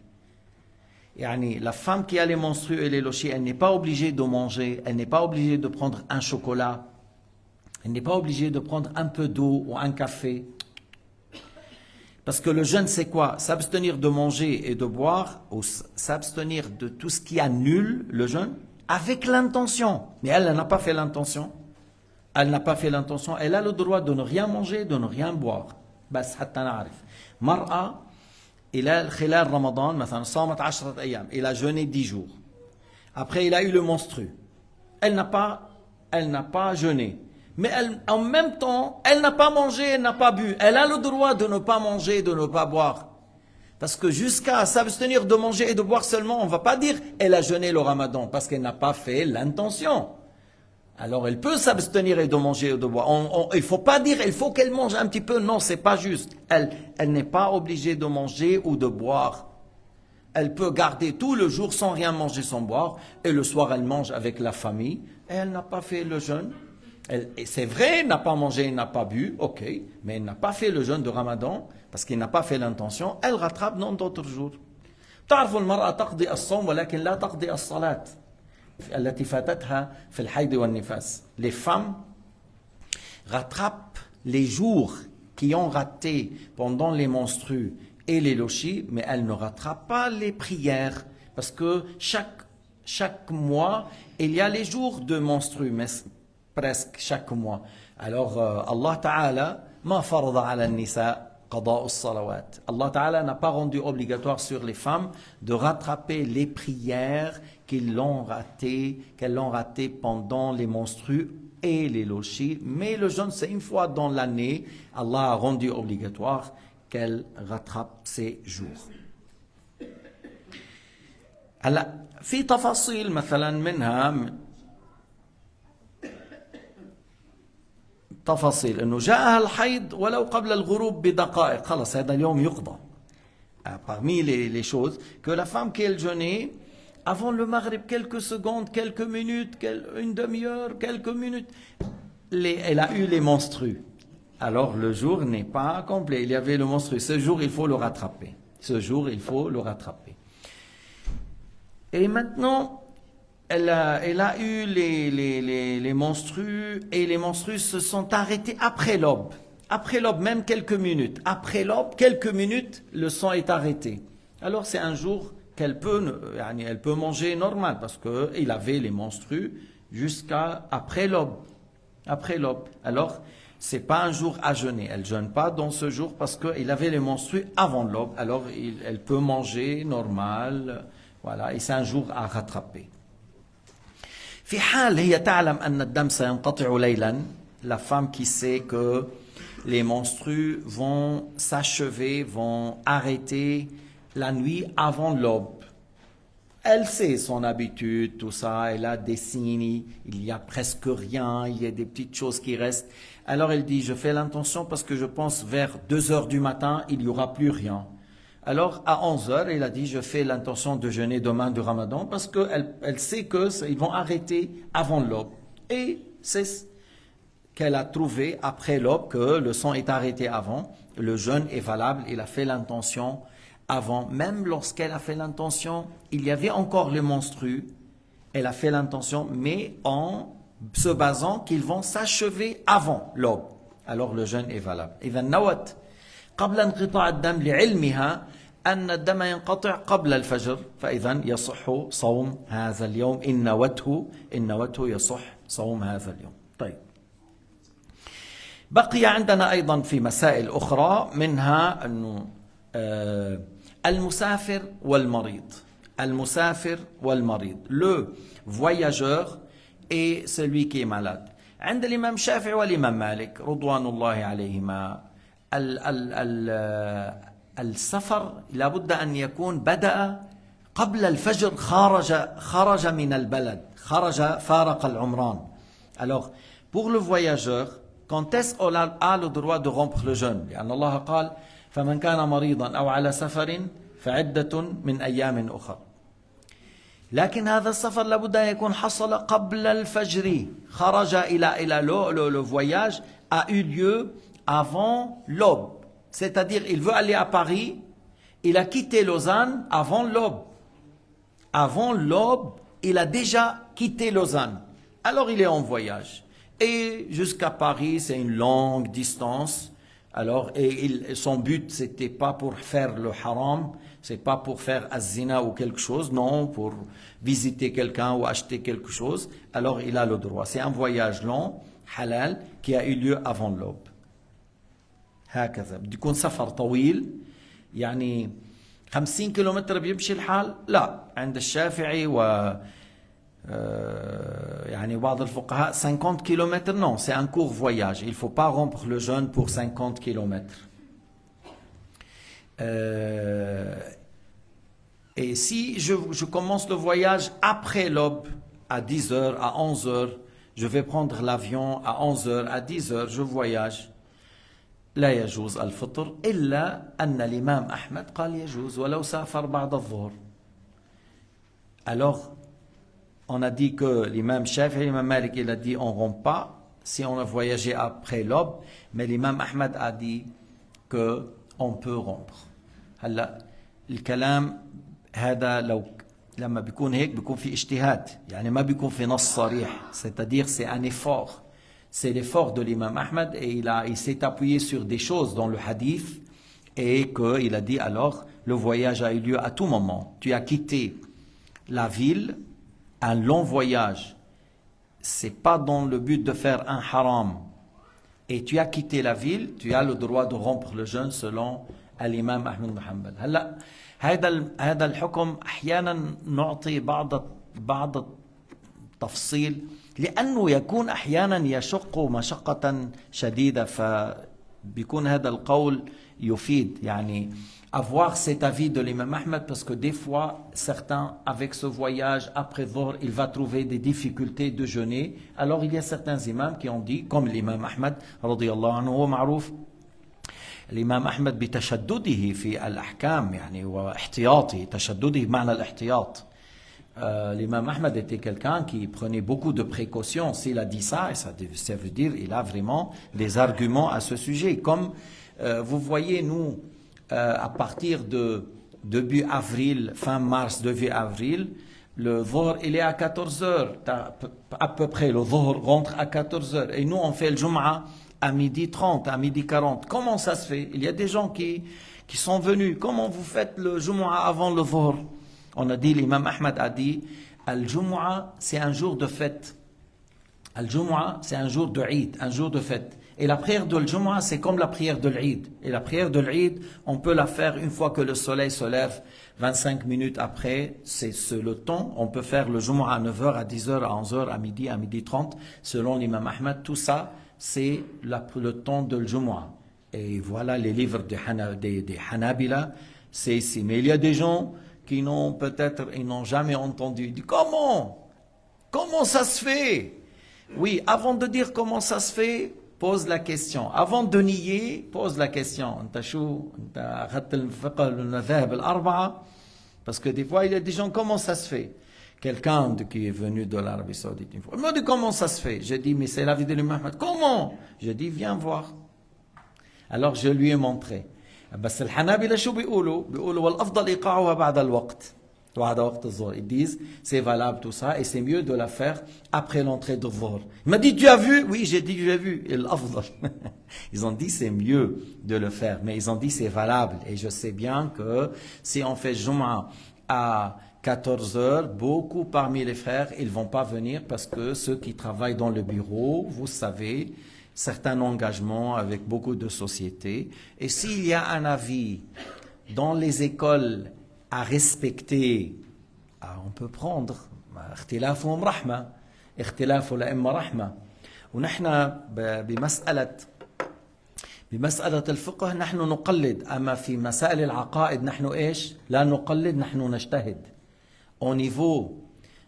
يعني la femme qui a les menstrues et les lochis, elle n'est pas obligée de manger, elle n'est pas obligée de prendre un chocolat, elle n'est pas obligée de prendre un peu d'eau ou un café. Parce que le jeûne, c'est quoi? S'abstenir de manger et de boire, ou s'abstenir de tout ce qui annule le jeûne, avec l'intention. Mais elle n'a pas fait l'intention. Elle n'a pas fait l'intention. Elle a le droit de ne rien manger, de ne rien boire. بس حتى نعرف. مرأة إلى خلال رمضان مثلا صامت 10 أيام. Elle a jeûné 10 jours. Après, il a eu le menstru. Elle n'a pas jeûné. Mais en même temps, elle n'a pas mangé, elle n'a pas bu. Elle a le droit de ne pas manger, de ne pas boire. Parce que jusqu'à s'abstenir de manger et de boire seulement, on ne va pas dire elle a jeûné le ramadan, parce qu'elle n'a pas fait l'intention. Alors elle peut s'abstenir et de manger et de boire. Il ne faut pas dire il faut qu'elle mange un petit peu. Non, c'est pas juste. Elle n'est pas obligée de manger ou de boire. Elle peut garder tout le jour sans rien manger, sans boire. Et le soir, elle mange avec la famille. Et elle n'a pas fait le jeûne. C'est vrai, elle n'a pas mangé, elle n'a pas bu, ok, mais elle n'a pas fait le jeûne de Ramadan parce qu'elle n'a pas fait l'intention, elle rattrape dans d'autres jours. تعرفوا المرأة تقضي الصوم ولكن لا تقضي الصلاة التي فاتتها في الحيض والنفاس. Les femmes rattrapent les jours qui ont raté pendant les menstrues et les lochis, mais elles ne rattrapent pas les prières parce que chaque mois, il y a les jours de menstrues, mais presque chaque mois. Alors Allah Ta'ala ma farada ala nisa qada'u salawat. Allah Ta'ala n'a pas rendu obligatoire sur les femmes de rattraper les prières qu'elles l'ont raté pendant les menstrues et les lochis. Mais le jeûne, c'est une fois dans l'année, Allah a rendu obligatoire qu'elle rattrape ces jours. هلا في تفاصيل مثلا منها تفاصيل انه جاءها الحيض ولو قبل الغروب بدقائق خلص هذا اليوم يقضى. Parmi les choses que la femme qui est jeûnée avant le maghrib, quelques secondes, quelques minutes, une demi-heure, quelques minutes, elle a eu les menstrues. Alors le jour n'est pas complet, il y avait le menstru. Ce jour, il faut le rattraper. Ce jour, il faut le rattraper. Et maintenant, elle a eu les menstrues et les menstrues se sont arrêtés après l'aube. Après l'aube, même quelques minutes. Après l'aube, quelques minutes, le sang est arrêté. Alors c'est un jour elle peut manger normal parce qu'il avait les menstrues jusqu'à après l'aube. Après l'aube. Alors, c'est pas un jour à jeûner. Elle jeûne pas dans ce jour parce qu'il avait les menstrues avant l'aube. Alors, elle peut manger normal. Voilà, et c'est un jour à rattraper. في حال هي تعلم أن الدم سينقطع ليلا, la femme qui sait que les menstrues vont s'achever, vont arrêter la nuit avant l'aube. Elle sait son habitude, tout ça, elle a des signes, il y a presque rien, il y a des petites choses qui restent. Alors elle dit, je fais l'intention parce que je pense vers 2 heures du matin, il n'y aura plus rien. Alors à 11 heures, elle a dit, je fais l'intention de jeûner demain du Ramadan parce qu'elle sait qu'ils vont arrêter avant l'aube. Et c'est ce qu'elle a trouvé après l'aube, que le sang est arrêté avant, le jeûne est valable, elle a fait l'intention avant. Même lorsqu'elle a fait l'intention, il y avait encore les menstrues, elle a fait l'intention, mais en se basant qu'ils vont s'achever avant l'aube. alors le jeûne est valable. إذا نوت قبل انقطاع الدم لعلمها أن الدم ينقطع قبل الفجر، فإذا يصح صوم هذا اليوم إن نوته يصح صوم هذا اليوم. طيب، بقي عندنا أيضا في مسائل أخرى، منها أنه المسافر والمريض. المسافر والمريض، le voyageur et celui qui est malade. عند الإمام الشافعي والإمام مالك رضوان الله عليهما السفر لابد أن يكون بدأ قبل الفجر، خرج من البلد، فارق العمران. Alors, pour le voyageur, quand est-ce qu'on a le droit de rompre le jeûne؟ لأن الله قال فمن كان مريضا أو على سفر فعدة من أيام أخرى. لكن هذا السفر لابد أن يكون حصل قبل الفجر، خرج إلى le voyage a eu lieu avant l'aube. C'est-à-dire, il veut aller à Paris, il a quitté Lausanne avant l'aube. Avant l'aube, il a déjà quitté Lausanne. Alors, il est en voyage. Et jusqu'à Paris, c'est une longue distance. Alors, son but, c'était pas pour faire le haram, c'est pas pour faire az-zina ou quelque chose, non, pour visiter quelqu'un ou acheter quelque chose. Alors, il a le droit. C'est un voyage long, halal, qui a eu lieu avant l'aube. هكذا بده يكون سفر طويل، يعني 50 كيلومتر بيمشي الحال؟ لا، عند الشافعي و يعني بعض الفقهاء 50 km, non, c'est un court voyage. Il ne faut pas rompre le jeûne pour 50 km. Et si je commence le voyage après l'aube, à 10h, à 11h, je vais prendre l'avion à 11h, à 10h, je voyage. لا يجوز الفطر إلا أن الإمام أحمد قال يجوز ولو سافر بعد الظهر. Alors, on a dit que l'imam Shafi'i, l'imam Malik, il a dit on ne rompt pas si on a voyagé après l'aube, mais l'imam Ahmad a dit qu'on peut rompre. هلا الكلام هذا لما بيكون هيك بيكون في اجتهاد، يعني ما بيكون في نص صريح، c'est-à-dire c'est un effort. C'est l'effort de l'imam Ahmad et il s'est appuyé sur des choses dans le hadith et qu'il a dit alors le voyage a eu lieu à tout moment. Tu as quitté la ville, un long voyage, c'est pas dans le but de faire un haram, et tu as quitté la ville, tu as le droit de rompre le jeûne selon l'imam Ahmed بن حنبل. هلا هذا الحكم احيانا نعطي بعض التفصيل لانه يكون احيانا يشق مشقة شديدة، فبيكون هذا القول يفيد يعني avoir cet avis de l'imam Ahmed, parce que des fois, certains, avec ce voyage après Dhuhr, il va trouver des difficultés de jeûner. Alors il y a certains imams qui ont dit, comme l'imam Ahmed, radiyallahu anhu, هو معروف الإمام أحمد بتشدده في الأحكام يعني واحتياطه، تشدده بمعنى الاحتياط. L'imam Ahmed était quelqu'un qui prenait beaucoup de précautions. S'il a dit ça, et ça veut dire qu'il a vraiment des arguments à ce sujet. Comme vous voyez, nous, à partir de début avril, fin mars, début avril, le Dhuhr, il est à 14h. À peu près, le Dhuhr rentre à 14h. Et nous, on fait le Jum'a à 12h30, à 12h40. Comment ça se fait? Il y a des gens qui sont venus. Comment vous faites le Jum'a avant le Dhuhr? On a dit, l'imam Ahmad a dit, Al-Jum'a, c'est un jour de fête. Al-Jum'a, c'est un jour de Eid, un jour de fête. Et la prière de l'Jum'a, c'est comme la prière de l'Eid. Et la prière de l'Eid, on peut la faire une fois que le soleil se lève, 25 minutes après, c'est le temps. On peut faire le Jum'a à 9h, à 10h, à 11h, à midi, à 12h30. Selon l'imam Ahmad, tout ça, c'est le temps de l'Jum'a. Et voilà les livres des Hanabila, c'est ici. Mais il y a des gens qui ils n'ont jamais entendu. Ils disent, comment ça se fait? Oui, avant de dire comment ça se fait, pose la question. Avant de nier, pose la question. Parce que des fois, il y a des gens, comment ça se fait? Quelqu'un qui est venu de l'Arabie Saoudite une fois, il m'a dit, comment ça se fait? J'ai dit, mais c'est la vie de l'imam Ahmad. Comment? J'ai dit, viens voir. Alors je lui ai montré. بس الحنابلة شو بيقولوا؟ بيقولوا والأفضل إيقاعها بعد الوقت. Ils disent, c'est valable tout ça, et c'est mieux de la faire après l'entrée de Dhuhr. Il m'a dit, tu as vu? Oui, j'ai dit, j'ai vu. Ils ont dit, c'est mieux de le faire, mais ils ont dit, c'est valable. Et je sais bien que si on fait Jum'a à 14 heures, beaucoup parmi les frères, ils vont pas venir parce que ceux qui travaillent dans le bureau, vous savez, certains engagements avec beaucoup de sociétés. Et s'il y a un avis dans les écoles à respecter, on peut prendre اختلافهم رحمة اختلاف الأئمة رحمة ونحن بمسألة الفقه نحن نقلد أما في مسائل العقائد نحن إيش لا نقلد نحن نجتهد au niveau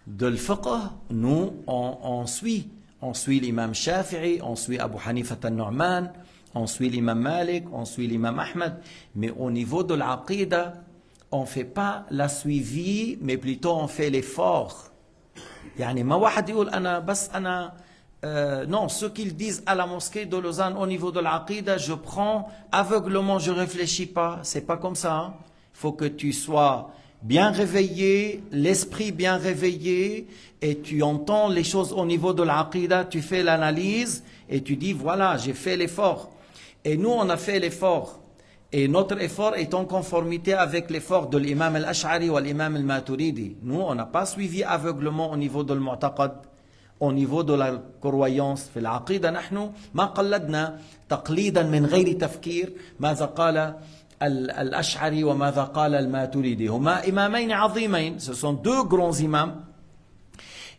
de الفقه nous on suit l'imam Shafi'i, on suit Abu Hanifa al-Nu'man, on suit l'imam Malik, on suit l'imam Ahmed, mais au niveau de l'aqida on ne fait pas la suivi, mais plutôt on fait l'effort. يعني ما واحد يقول أنا بس أنا non, ceux qui disent à la mosquée de Lausanne au niveau de l'aqida, je prends aveuglement, je réfléchis pas. C'est pas comme ça. Hein. Il faut que tu sois bien réveillé, l'esprit bien réveillé, et tu entends les choses au niveau de l'aqida, tu fais l'analyse, et tu dis voilà, j'ai fait l'effort. Et nous, on a fait l'effort. Et notre effort est en conformité avec l'effort de l'imam al-Ash'ari ou l'imam al-Maturidi. Nous, on n'a pas suivi aveuglement au niveau de l'mu'taqad, au niveau de la croyance. في العقيدة نحن ما قلدنا تقليدا من غير تفكير ماذا قال الأشعري وماذا قال الماتريدي. هما إمامين عظيمين. Ce sont deux grands imams.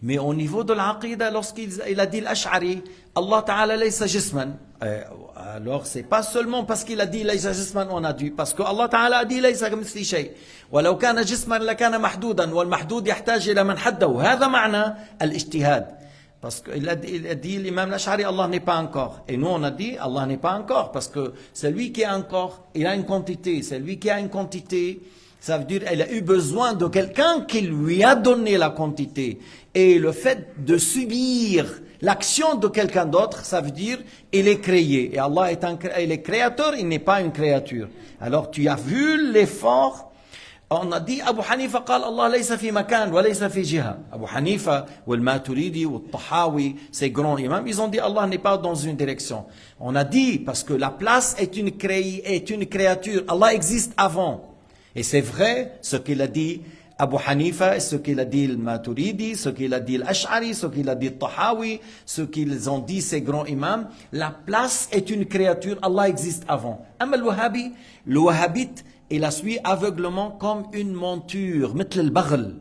Mais au niveau de l'aqida, lorsqu'il a dit l'Ash'ari, Allah Ta'ala laysa jisman. Alors c'est pas seulement parce qu'il a dit laysa jisman on a dû, parce que Allah Ta'ala a dit laysa kamithli shay. ولو كان جسما لكان محدودا والمحدود يحتاج إلى من حده. هذا معنى الاجتهاد. Parce qu'il a dit l'imam l'Ash'ari, Allah n'est pas encore. Et nous on a dit Allah n'est pas encore, parce que celui qui est encore, il a une quantité. Celui qui a une quantité, ça veut dire qu'il a eu besoin de quelqu'un qui lui a donné la quantité. Et le fait de subir l'action de quelqu'un d'autre, ça veut dire il est créé. Et Allah il est créateur, il n'est pas une créature. Alors tu as vu l'effort. On a dit Abu Hanifa قال Allah ليس في مكان وليس في جهة. Abu Hanifa ou al-Maturidi ou al-Tahawi, ces grands imams, ils ont dit Allah n'est pas dans une direction. On a dit parce que la place est une créature. Allah existe avant. Et c'est vrai ce qu'il a dit Abu Hanifa, ce qu'il a dit al-Maturidi, ce qu'il a dit al-Ash'ari, ce qu'il a dit al-Tahawi, ce qu'ils ont dit ces grands imams. La place est une créature. Allah existe avant. Amma le wahhabite, il a suivi aveuglement comme une monture مثل البغل.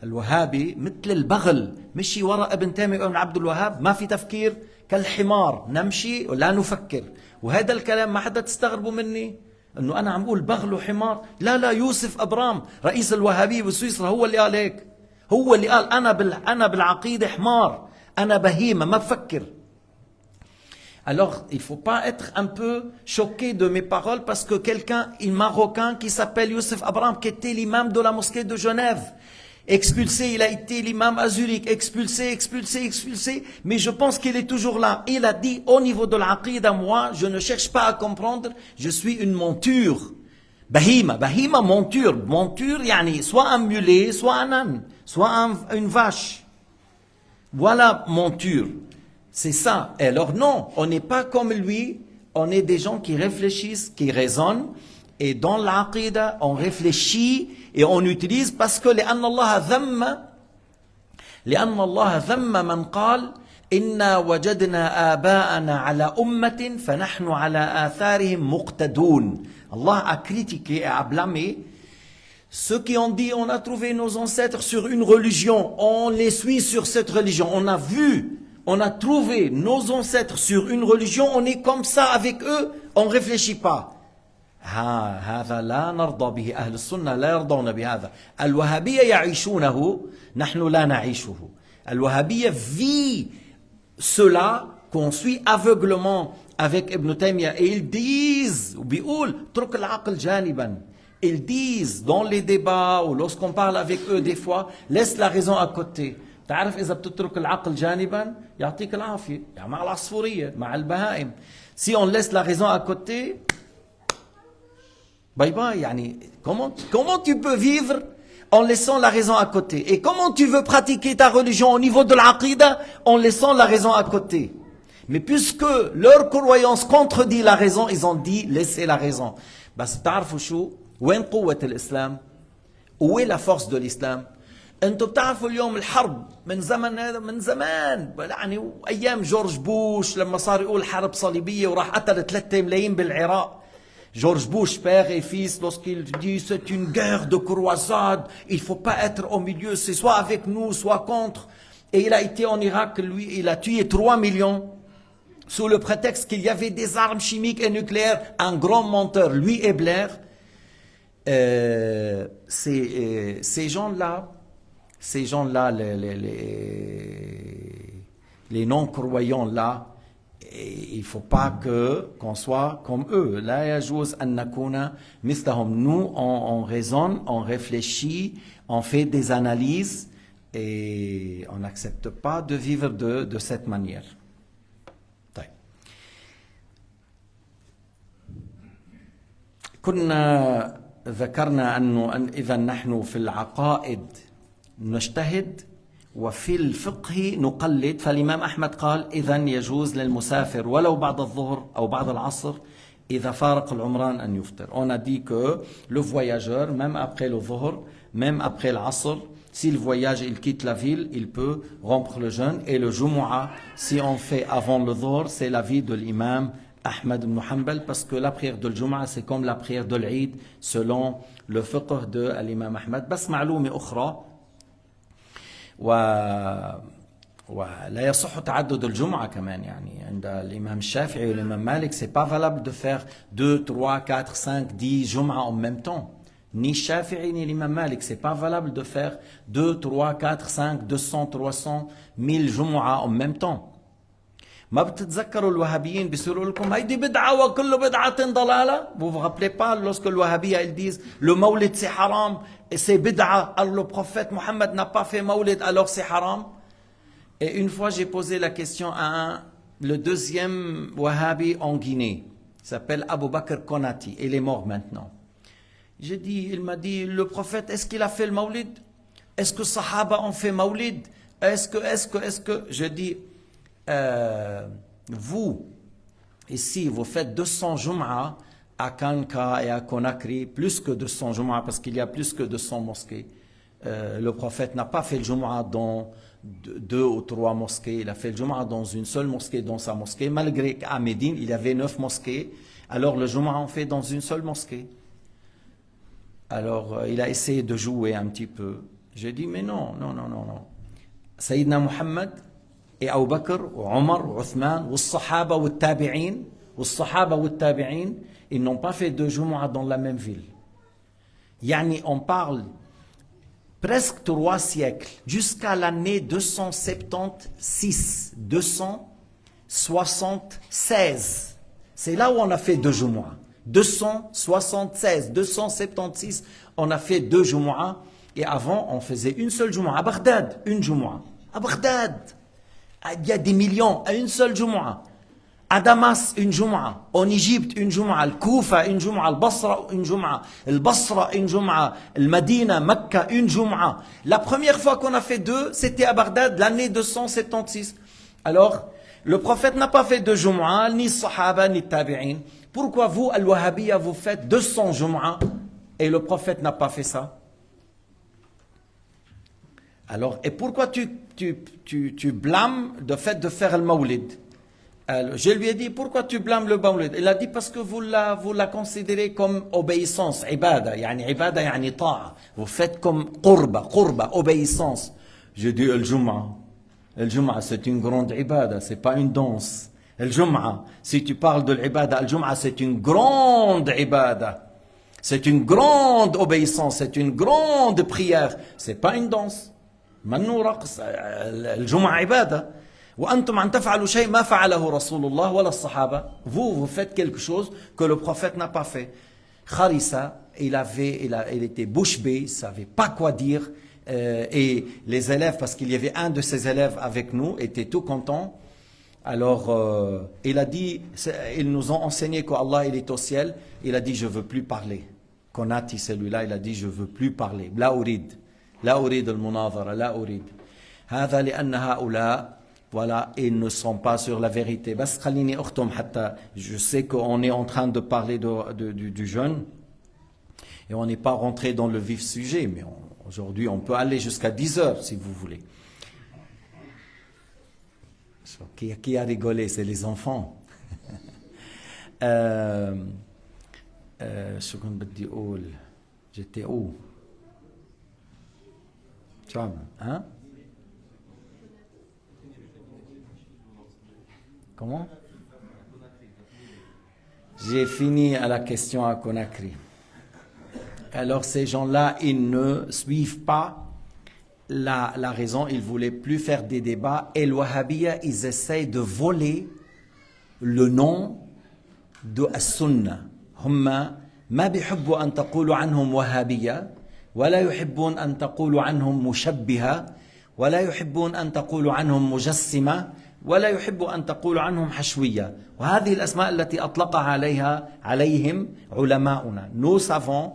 الوهابي مثل البغل مشي وراء ابن تيمية وابن عبد الوهاب ما في تفكير كالحمار نمشي ولا نفكر. وهذا الكلام ما حدا تستغربوا مني انه انا عم اقول بغل وحمار. لا يوسف ابرام رئيس الوهابية بسويسرا هو اللي قال هيك. هو اللي قال انا بالعقيدة حمار, انا بهيمة ما بفكر. Alors, il ne faut pas être un peu choqué de mes paroles parce que quelqu'un, un Marocain qui s'appelle Youssef Abraham, qui était l'imam de la mosquée de Genève, expulsé, il a été l'imam à Zurich, expulsé, mais je pense qu'il est toujours là. Il a dit au niveau de l'aqida, moi, je ne cherche pas à comprendre, je suis une monture. Bahima, monture, yani, soit un mulet, soit un âne, soit une vache. Voilà monture. C'est ça. Et alors non, on n'est pas comme lui, on est des gens qui réfléchissent, qui raisonnent, et dans l'aqida, on réfléchit et on utilise parce que لأن الله ذم من قال إنا وجدنا آباءنا على أمة فنحن على آثارهم مقتدون. Allah a critiqué et a blâmé ceux qui ont dit on a trouvé nos ancêtres sur une religion, on les suit sur cette religion, on a trouvé nos ancêtres sur une religion, on est comme ça avec eux, on ne réfléchit pas. هذا لا نرضى به. أهل السنة لا يرضون بهذا. الوهابية يعيشونه, نحن لا نعيشه. الوهابية vit cela qu'on suit aveuglement avec Ibn Taymiyyah. Et ils disent, بيقول اترك العقل جانبا. Ils disent dans les débats ou lorsqu'on parle avec eux des fois, laisse la raison à côté. تعرف إذا بتترك العقل جانبا يعطيك العافية, يعني مع العصفورية, مع البهائم. Si on laisse la raison à côté, bye bye. يعني comment tu peux vivre en laissant la raison à côté. Et comment tu veux pratiquer ta religion au niveau de l'aqida en laissant la raison à côté? Mais puisque leur croyance contredit la raison, ils ont dit laissez la raison. بس تعرفوا شو؟ وين قوة الإسلام؟ وين la force de l'islam? انتم بتعرفوا اليوم الحرب من زمن هذا من زمان يعني ايام جورج بوش لما صار يقول حرب صليبيه وراح قتل 3 ملايين بالعراق. George Bush, père et fils, lorsqu'il dit c'est une guerre de croisade, il faut pas être au milieu, c'est soit avec nous, soit contre. Et il a été en Irak, lui, il a tué 3 millions sous le prétexte qu'il y avait des armes chimiques et nucléaires. Un grand menteur, lui et Blair. Ces gens-là, les non-croyants-là, il ne faut pas qu'on soit comme eux. La yajouz an nakuna mislahum. Nous, on raisonne, on réfléchit, on fait des analyses et on n'accepte pas de vivre de cette manière. كنا ذكرنا أنه إذا نحن في العقائد نجتهد وفي الفقه نقلد. فالإمام أحمد قال إذا يجوز للمسافر ولو بعد الظهر أو بعد العصر إذا فارق العمران أن يفطر. On a dit que le voyageur, même après le dhuhr, même après l'asr, s'il voyage, il quitte la ville, il peut rompre le jeûne. Et le Jumu'ah, si on fait avant le dhuhr, c'est l'avis de l'imam Ahmad ibn Hanbal, parce que la prière de Jumu'ah, c'est comme la prière de l'Eid, selon le fiqh de l'imam Ahmad. بس معلومة أخرى ولا يصح تعدد الجمعة كمان. يعني عند الإمام الشافعي والإمام مالك c'est pas valable de faire 2, 3, 4, 5, 10 جمعة en même temps. Ni الشافعي ni l'imam Malik, c'est pas valable de faire 2, 3, 4, 5, 200, 300, 1000 جمعة en même temps. ما بتتذكروا الوهابيين بيصيروا لكم هيدي بدعة وكل بدعة ضلالة. Vous vous rappelez pas lorsque le wahhabia ils disent le maulid c'est haram et c'est bid'a, alors le prophète Mohammed n'a pas fait maulid alors c'est haram. Et une fois j'ai posé la question à le deuxième wahhabi en Guinée, il s'appelle Abu Bakr Konati, il est mort maintenant. Il m'a dit le prophète est-ce qu'il a fait le maulid? Est-ce que sahaba ont fait maulid? Est-ce que je dis vous, ici, vous faites 200 Jum'a à Kanka et à Conakry, plus que 200 Jum'a, parce qu'il y a plus que 200 mosquées. Le prophète n'a pas fait le Jum'a dans 2 ou 3 mosquées, il a fait le Jum'a dans une seule mosquée, dans sa mosquée, malgré qu'à Médine, il y avait 9 mosquées, alors le Jum'a on fait dans une seule mosquée. Alors, il a essayé de jouer un petit peu. J'ai dit, mais non. Sayyidina Muhammad, et Abu Bakr, ou Omar, ou Uthman, ou Sahaba, ou Tabi'in, ils n'ont pas fait 2 Jumu'ah dans la même ville. Yani, on parle presque 3 siècles, jusqu'à l'année 276, 276. C'est là où on a fait 2 Jumu'ah. 276, 276, on a fait 2 Jumu'ah. Et avant, on faisait une seule Jumu'ah. À Bagdad, une Jumu'ah. À Bagdad. Il y a des millions à une seule Jumu'ah. À Damas, une Jumu'ah. En Égypte, une Jumu'ah. Al-Koufa, une Jumu'ah. Al-Basra, une Jumu'ah. Al-Basra, une Jumu'ah. Al-Madina, Mecca, une Jumu'ah. La première fois qu'on a fait 2, c'était à Bagdad, l'année 276. Alors, le prophète n'a pas fait 2 Jumu'ah, ni Sahaba, ni Tabi'in. Pourquoi vous, Al-Wahhabiyya, vous faites 200 Jumu'ah et le prophète n'a pas fait ça? Alors, et pourquoi tu blâmes le fait de faire le maulid? Alors, je lui ai dit, pourquoi tu blâmes le maulid? Il a dit, parce que vous la considérez comme obéissance, ibada, yani ta'a. Vous faites comme qurba, obéissance. Je dis, Al-Jum'a, c'est une grande ibada, c'est pas une danse. Al-Jum'a, si tu parles de l'ibada, Al-Jum'a, c'est une grande ibada. C'est une grande obéissance, c'est une grande prière. C'est pas une danse. منو رقص الجمعة عبادة وأنتم عم تفعلوا شيء ما فعله رسول الله ولا الصحابة. Vous faites quelque chose que le prophète n'a pas fait. Kharissa, il était bouche bée, il ne savait pas quoi dire. Et les élèves, parce qu'il y avait un de ses élèves avec nous, étaient tout contents. Alors, il a dit, ils nous ont enseigné qu'Allah il est au ciel. Il a dit, je ne veux plus parler. Konati, celui-là, il a dit, je ne veux plus parler. Bla ourid. لا أريد المناظرة لا أريد هذا لأن هؤلاء voilà ils ne sont pas sur la vérité بس خليني أختم حتى je sais qu'on est en train de parler du jeûne et on n'est pas rentré dans le vif sujet mais aujourd'hui on peut aller jusqu'à 10 heures si vous voulez. Qui a rigolé? C'est les enfants. شو كنت بدي أقول j'étais où شو عم hein comment j'ai fini à la question à Conakry. Alors ces gens-là ils ne suivent pas la raison, ils voulaient plus faire des débats et le Wahhabiyya ils essayent de voler le nom de السنة. هم ما بيحبوا أن تقولوا عنهم وهابية ولا يحبون أن تقولوا عنهم مشبهة ولا يحبون أن تقولوا عنهم مجسمة ولا يحبوا أن تقولوا عنهم حشوية وهذه الأسماء التي أطلقها عليهم علماؤنا. Nous savons,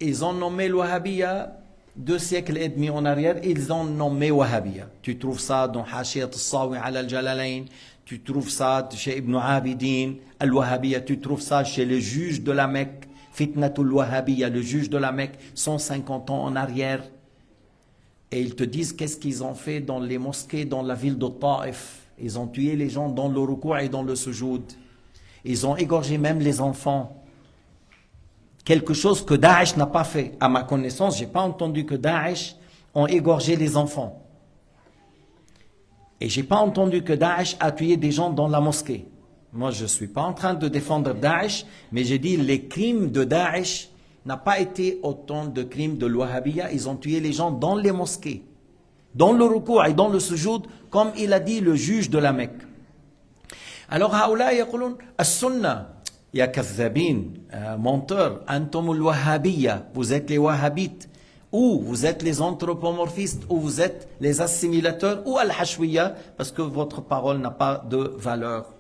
ils ont nommé le Wahhabiyya 2 siècles et demi en arrière, ils ont nommé Wahhabiyya. Tu trouves ça dans Hashiyat al-Sawi ala al-Jalalayn, tu trouves ça chez Ibn Abidin, al-Wahhabiyya, tu trouves ça chez le juge de la Mecque, Fitnatul Wahhabiyya, le juge de la Mecque, 150 ans en arrière. Et ils te disent qu'est-ce qu'ils ont fait dans les mosquées dans la ville de Taif. Ils ont tué les gens dans le ruku' et dans le sujoud. Ils ont égorgé même les enfants. Quelque chose que Daesh n'a pas fait. À ma connaissance, je n'ai pas entendu que Daesh ont égorgé les enfants. Et je n'ai pas entendu que Daesh a tué des gens dans la mosquée. Moi, je ne suis pas en train de défendre Daesh, mais j'ai dit les crimes de Daesh n'ont pas été autant de crimes de l'Wahhabiyya. Ils ont tué les gens dans les mosquées, dans le ruku' et dans le sujoud, comme il a dit le juge de la Mecque. Alors, haoula yaqulun as-sunnah. Ya kazzabin, menteurs, antumul wahhabiyya, vous êtes les wahhabites, ou vous êtes les anthropomorphistes, ou vous êtes les assimilateurs, ou al-hashwiyya, parce que votre parole n'a pas de valeur.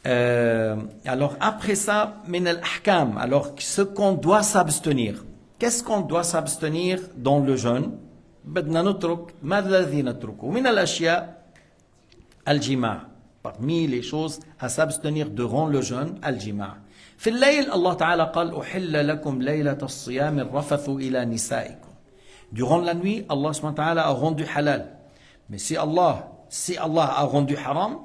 Alors après ça, min al-ahkam, alors ce qu'on doit s'abstenir. Qu'est-ce qu'on doit s'abstenir dans le jeûne? بدنا نترك ماذا الذي نتركه من الأشياء الجماع. Parmi les choses à s'abstenir durant le jeûne, al-jima'. في الليل الله تعالى قال أحل لكم ليلة الصيام الرفث إلى نسائكم. Durant la nuit, Allah subhanahu wa ta'ala a rendu halal. Mais si Allah a rendu haram,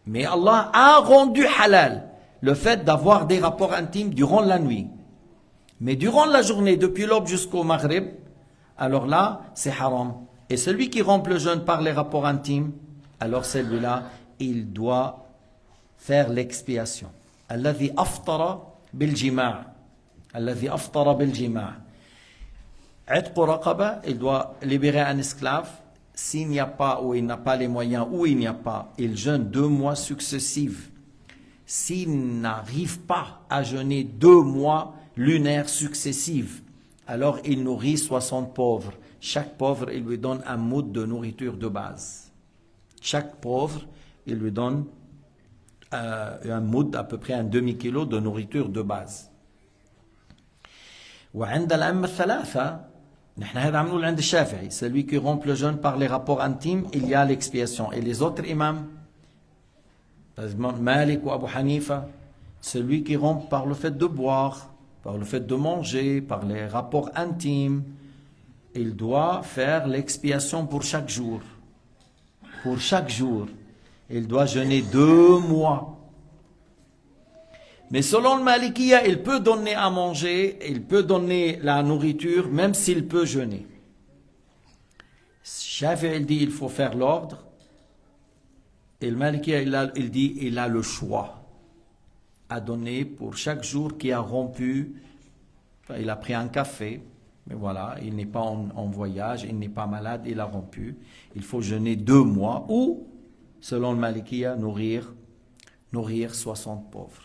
mais Allah a rendu halal le fait d'avoir des rapports intimes durant la nuit. Mais durant la journée, depuis l'aube jusqu'au maghrib, alors là, c'est haram. Et celui qui rompt le jeûne par les rapports intimes, alors celui-là, il doit faire l'expiation. Alladhi aftara bil jima'. Alladhi aftara bil jima'. Itq raqaba, il doit libérer un esclave. S'il n'y a pas ou il n'a pas les moyens ou il n'y a pas, il jeûne 2 mois successifs. S'il n'arrive pas à jeûner 2 mois lunaires successifs, alors il nourrit 60 pauvres. Chaque pauvre, il lui donne un moud de nourriture de base. Chaque pauvre, il lui donne un moud, à peu près un demi-kilo de nourriture de base. وعند الأئمة الثلاثة نحن هذا عم نقول عند الشافعي, celui qui rompt le jeûne par les rapports intimes, il y a l'expiation. Et les autres imams, Malik ou Abu Hanifa, celui qui rompt par le fait de boire, par le fait de manger, par les rapports intimes, il doit faire l'expiation pour chaque jour. Pour chaque jour, il doit jeûner 2 mois. Mais selon le Malikiya, il peut donner à manger, il peut donner la nourriture, même s'il peut jeûner. Shafi'i, il dit il faut faire l'ordre. Et le Malikiya, il dit il a le choix à donner pour chaque jour qui a rompu. Il a pris un café, mais voilà, il n'est pas en voyage, il n'est pas malade, il a rompu. Il faut jeûner 2 mois ou, selon le Malikiya, nourrir 60 pauvres.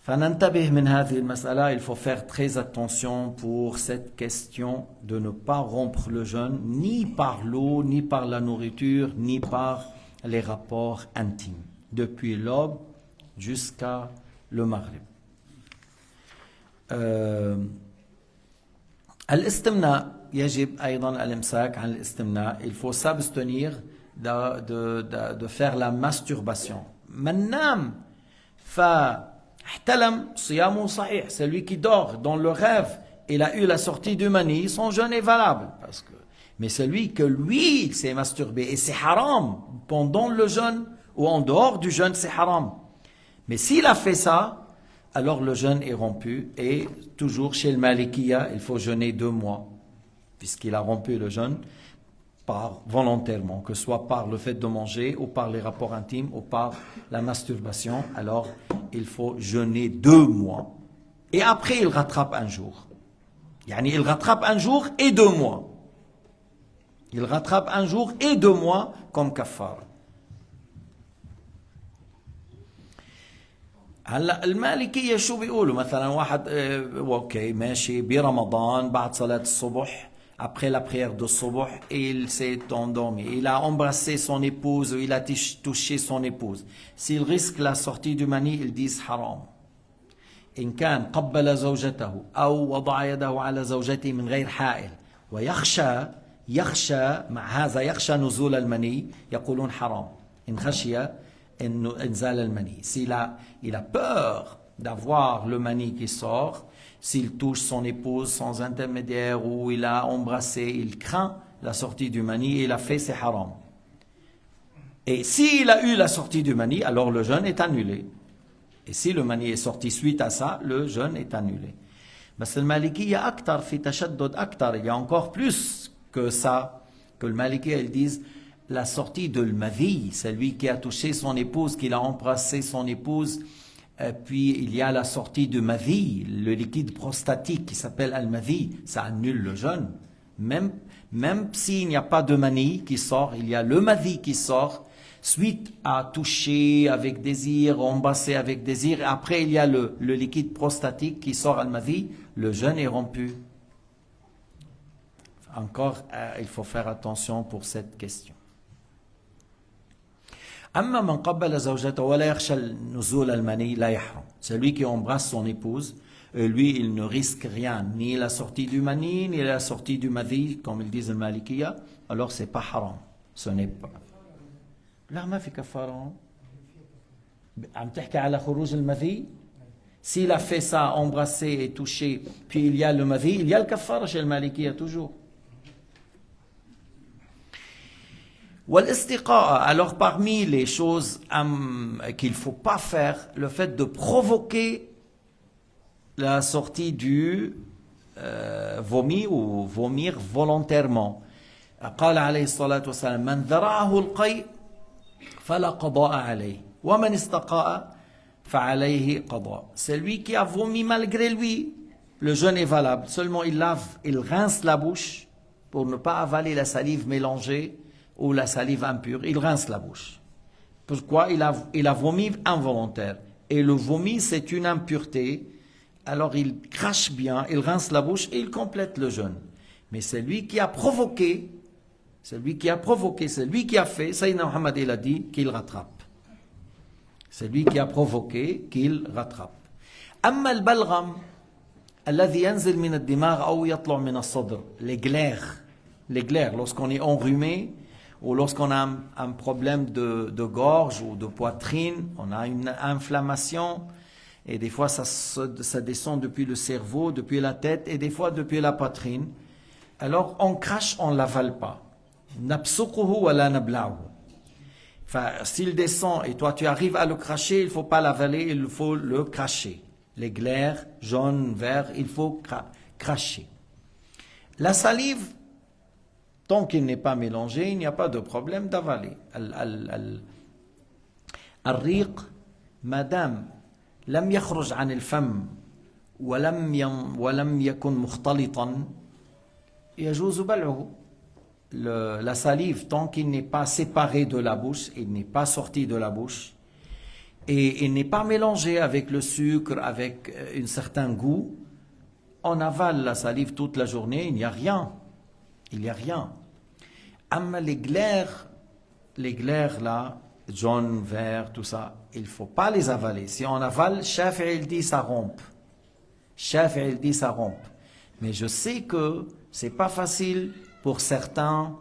Il faut faire très attention pour cette question de ne pas rompre le jeûne, ni par l'eau, ni par la nourriture, ni par les rapports intimes, depuis l'aube jusqu'à le maghrib. الاستمناء يجب أيضا الإمساك عن الاستمناء. Il faut s'abstenir de faire la masturbation. من نام فاحتلم صيامه صحيح. Celui qui dort dans le rêve, il a eu la sortie du mani, son jeûne est valable. Mais celui que lui, il s'est masturbé, et c'est haram pendant le jeûne ou en dehors du jeûne, c'est haram. Mais s'il a fait ça, alors le jeûne est rompu. Et toujours chez le Malikiya, il faut jeûner 2 mois, puisqu'il a rompu le jeûne volontairement, que ce soit par le fait de manger, ou par les rapports intimes, ou par la masturbation. Alors, il faut jeûner 2 mois. Et après, il rattrape un jour. Il rattrape un jour et 2 mois. Il rattrape un jour et 2 mois comme kafara. هلا المالكية شو بيقولوا؟ مثلا واحد اوكي ماشي برمضان بعد صلاة الصبح, après la prière de Subh, il s'est endormi, il a embrassé son épouse, ou il a touché son épouse. S'il risque la sortie du mani, ils disent haram. إن كان قبل زوجته أو وضع يده على زوجته من غير حائل يخشى مع هذا يخشى نزول المني, يقولون حرام. إن خشي إنزال المني. Il a peur d'avoir le mani qui sort, s'il touche son épouse sans intermédiaire, ou il a embrassé, il craint la sortie du mani, et il a fait, c'est haram. Et s'il a eu la sortie du mani, alors le jeûne est annulé. Et si le mani est sorti suite à ça, le jeûne est annulé. بس المالكية أكثر في تشدد أكثر. Il y a encore plus que ça, que le Malikiya, ils disent la sortie de l'madhi, celui qui a touché son épouse, qui a embrassé son épouse, puis il y a la sortie de madhi, le liquide prostatique qui s'appelle al-madhi, ça annule le jeûne. Même s'il n'y a pas de mani qui sort, il y a le madhi qui sort, suite à toucher avec désir, embrasser avec désir, et après il y a le liquide prostatique qui sort al-madhi, le jeûne est rompu. Encore, il faut faire attention pour cette question. أما من قبل زوجته ولا يخشى نزول المني لا يحرم. Celui qui embrasse son épouse, lui, il ne risque rien, ni la sortie du mani, ni la sortie du madhi, comme ils disent le Malikiya, alors c'est pas haram. Ce n'est pas. لا ما في كفارة. عم تحكي على خروج المذي. S'il a fait ça, embrassé et touché, puis il y a le madhi, il y a le kafara chez le Malikiya toujours. Wal-istiqa'a, alors parmi les choses qu'il ne faut pas faire, le fait de provoquer la sortie du vomi ou vomir volontairement. قال عليه الصلاة والسلام من ذرعه القيء فلا قضاء عليه ومن استقاء فعليه قضاء. Celui qui a vomi malgré lui, le jeûne est valable. Seulement il rince la bouche pour ne pas avaler la salive mélangée ou la salive impure, il rince la bouche. Pourquoi? Il a vomi involontaire. Et le vomi, c'est une impureté. Alors il crache bien, il rince la bouche et il complète le jeûne. Mais celui qui a provoqué, celui qui a fait, Sayyidina Muhammad, il a dit qu'il rattrape. Celui qui a provoqué, qu'il rattrape. أما البلغم الذي ينزل من الدماغ أو يطلع من الصدر, les glaires, lorsqu'on est enrhumé, ou lorsqu'on a un problème de gorge ou de poitrine, on a une inflammation, et des fois ça descend depuis le cerveau, depuis la tête, et des fois depuis la poitrine. Alors on crache, on ne l'avale pas. Nabsuquhu wa la nabla'hu. Enfin, s'il descend et toi tu arrives à le cracher, il ne faut pas l'avaler, il faut le cracher. Les glaires, jaunes, verts, il faut cracher. La salive, tant qu'il n'est pas mélangé, il n'y a pas de problème d'avaler. الريق ما دام لم يخرج عن الفم ولم يكن مختلطا يجوز بلعه. La salive, tant qu'il n'est pas séparé de la bouche, il n'est pas sorti de la bouche, et il n'est pas mélangé avec le sucre, avec un certain goût, on avale la salive toute la journée, il n'y a rien. Il n'y a rien. Les glaires là, jaune, vert, tout ça, il ne faut pas les avaler. Si on avale, Shafi'i il dit ça rompt. Mais je sais que c'est pas facile pour certains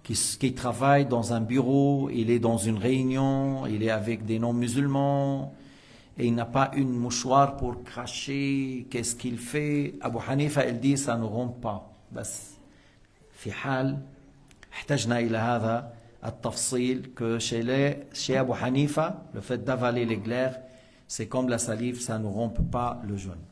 qui travaillent dans un bureau, il est dans une réunion, il est avec des non-musulmans, et il n'a pas une mouchoir pour cracher, qu'est-ce qu'il fait? Abu Hanifa, il dit, ça ne rompt pas. بس في حال احتجنا إلى هذا التفصيل que chez Abu Hanifa, le fait d'avaler l'éclair, c'est comme la salive, ça ne rompt pas le jeûne.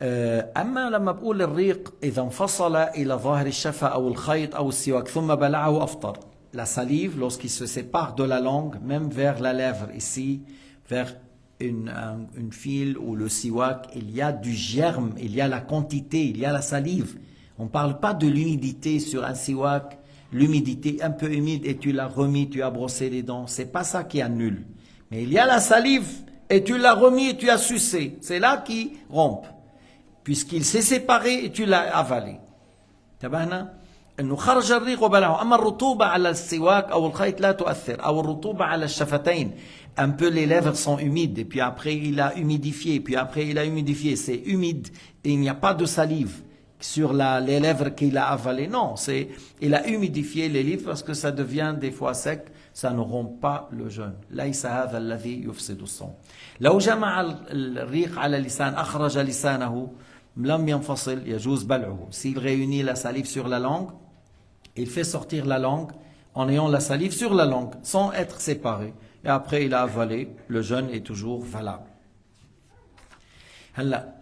أما لما بقول الريق إذا انفصل إلى ظاهر الشفة أو الخيط أو السواك ثم بلعه أفطر. La salive, lorsqu'il se sépare de la langue, même vers la lèvre ici, vers une file ou le siwak, il y a du germe, il y a la quantité, il y a la salive. On ne parle pas de l'humidité sur un siwak, l'humidité un peu humide et tu l'as remis, tu as brossé les dents. C'est pas ça qui annule. Mais il y a la salive et tu l'as remis et tu as sucé. C'est là qui rompt. Puisqu'il s'est séparé et tu l'as avalé. تبعنا انه خرج الريق وبلعه. اما الرطوبه على السواك او الخيط لا تؤثر او الرطوبه على الشفتين. Un peu les lèvres sont humides et puis après il a humidifié, puis après il a humidifié, c'est humide et il n'y a pas de salive sur les lèvres qu'il a avalées. Non, il a humidifié les lèvres parce que ça devient des fois sec, ça ne rompt pas le jeûne. ليس هذا الذي يفسد الصوم. لو جمع الريق على اللسان أخرج لسانه لم ينفصل يجوز بلعه. S'il réunit la salive sur la langue, il fait sortir la langue en ayant la salive sur la langue, sans être séparé. Et après il a avalé, le jeûne est toujours valable. هلا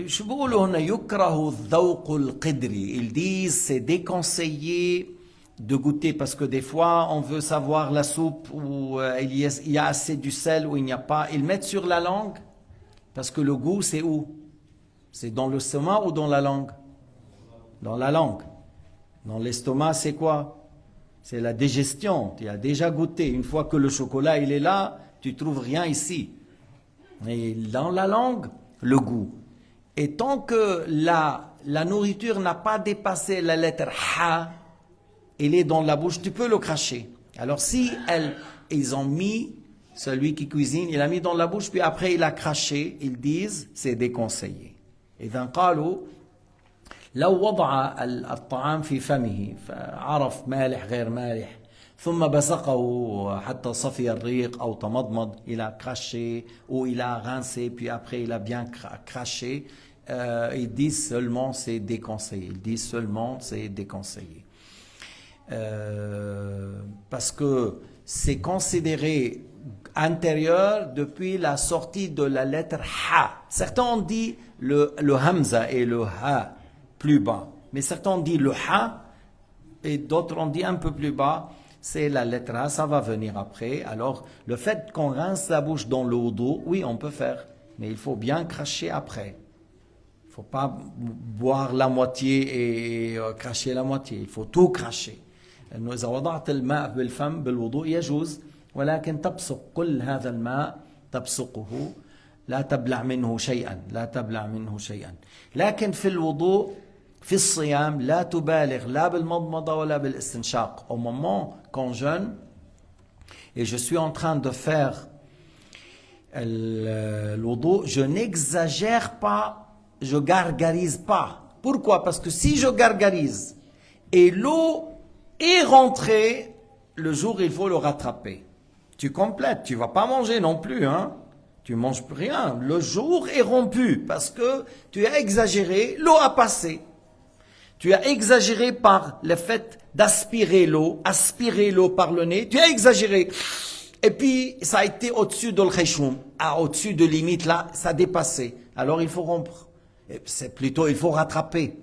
شو بيقولوا هنا يكره الذوق القدري. Ils disent c'est déconseillé de goûter parce que des fois on veut savoir la soupe où il y a assez du sel ou il n'y a pas. Ils mettent sur la langue parce que le goût c'est où? C'est dans l'estomac ou dans la langue? Dans la langue. Dans l'estomac c'est quoi? C'est la digestion. Tu as déjà goûté. Une fois que le chocolat il est là, tu trouves rien ici. Et dans la langue, le goût. Et tant que la nourriture n'a pas dépassé la lettre Ha, il est dans la bouche, tu peux le cracher. Alors si ils ont mis, celui qui cuisine, il a mis dans la bouche, puis après il a craché, ils disent, c'est déconseillé. إذا قالوا لو وضع الطعام في فمه فعرف مالح غير مالح ثم بصقه حتى صفي الريق أو تمضمض, il a craché ou il a rincé, puis après il a bien craché, ils disent seulement c'est déconseillé. Ils disent seulement c'est déconseillé. Parce que c'est considéré intérieur depuis la sortie de la lettre Ha. Certains ont dit le Hamza et le Ha plus bas. Mais certains ont dit le Ha et d'autres ont dit un peu plus bas. C'est la lettre A, ça va venir après. Alors, le fait qu'on rince la bouche dans le wudu, oui, on peut faire. Mais il faut bien cracher après. Il ne faut pas boire la moitié et cracher la moitié. Il faut tout cracher. إنه إذا وضعت الماء بالفم بالوضوء يجوز ولكن تبصق كل هذا الماء تبصقه لا تبلع منه شيئا لا تبلع منه شيئا لكن في الوضوء في الصيام لا تبالغ لا بالمضمضة ولا بالاستنشاق. Au moment quand je jeûne et je suis en train de faire le wudu, je n'exagère pas, je gargarise pas. Pourquoi? Parce que si je gargarise et l'eau est rentrée, le jour il faut le rattraper. Tu complètes, tu vas pas manger non plus, hein? Tu manges plus rien. Le jour est rompu parce que tu as exagéré, l'eau a passé. Tu as exagéré par le fait d'aspirer l'eau, aspirer l'eau par le nez. Tu as exagéré. Et puis, ça a été au-dessus de l'khaychoum, au-dessus de limite là, ça a dépassé. Alors, il faut rompre. C'est plutôt, il faut rattraper.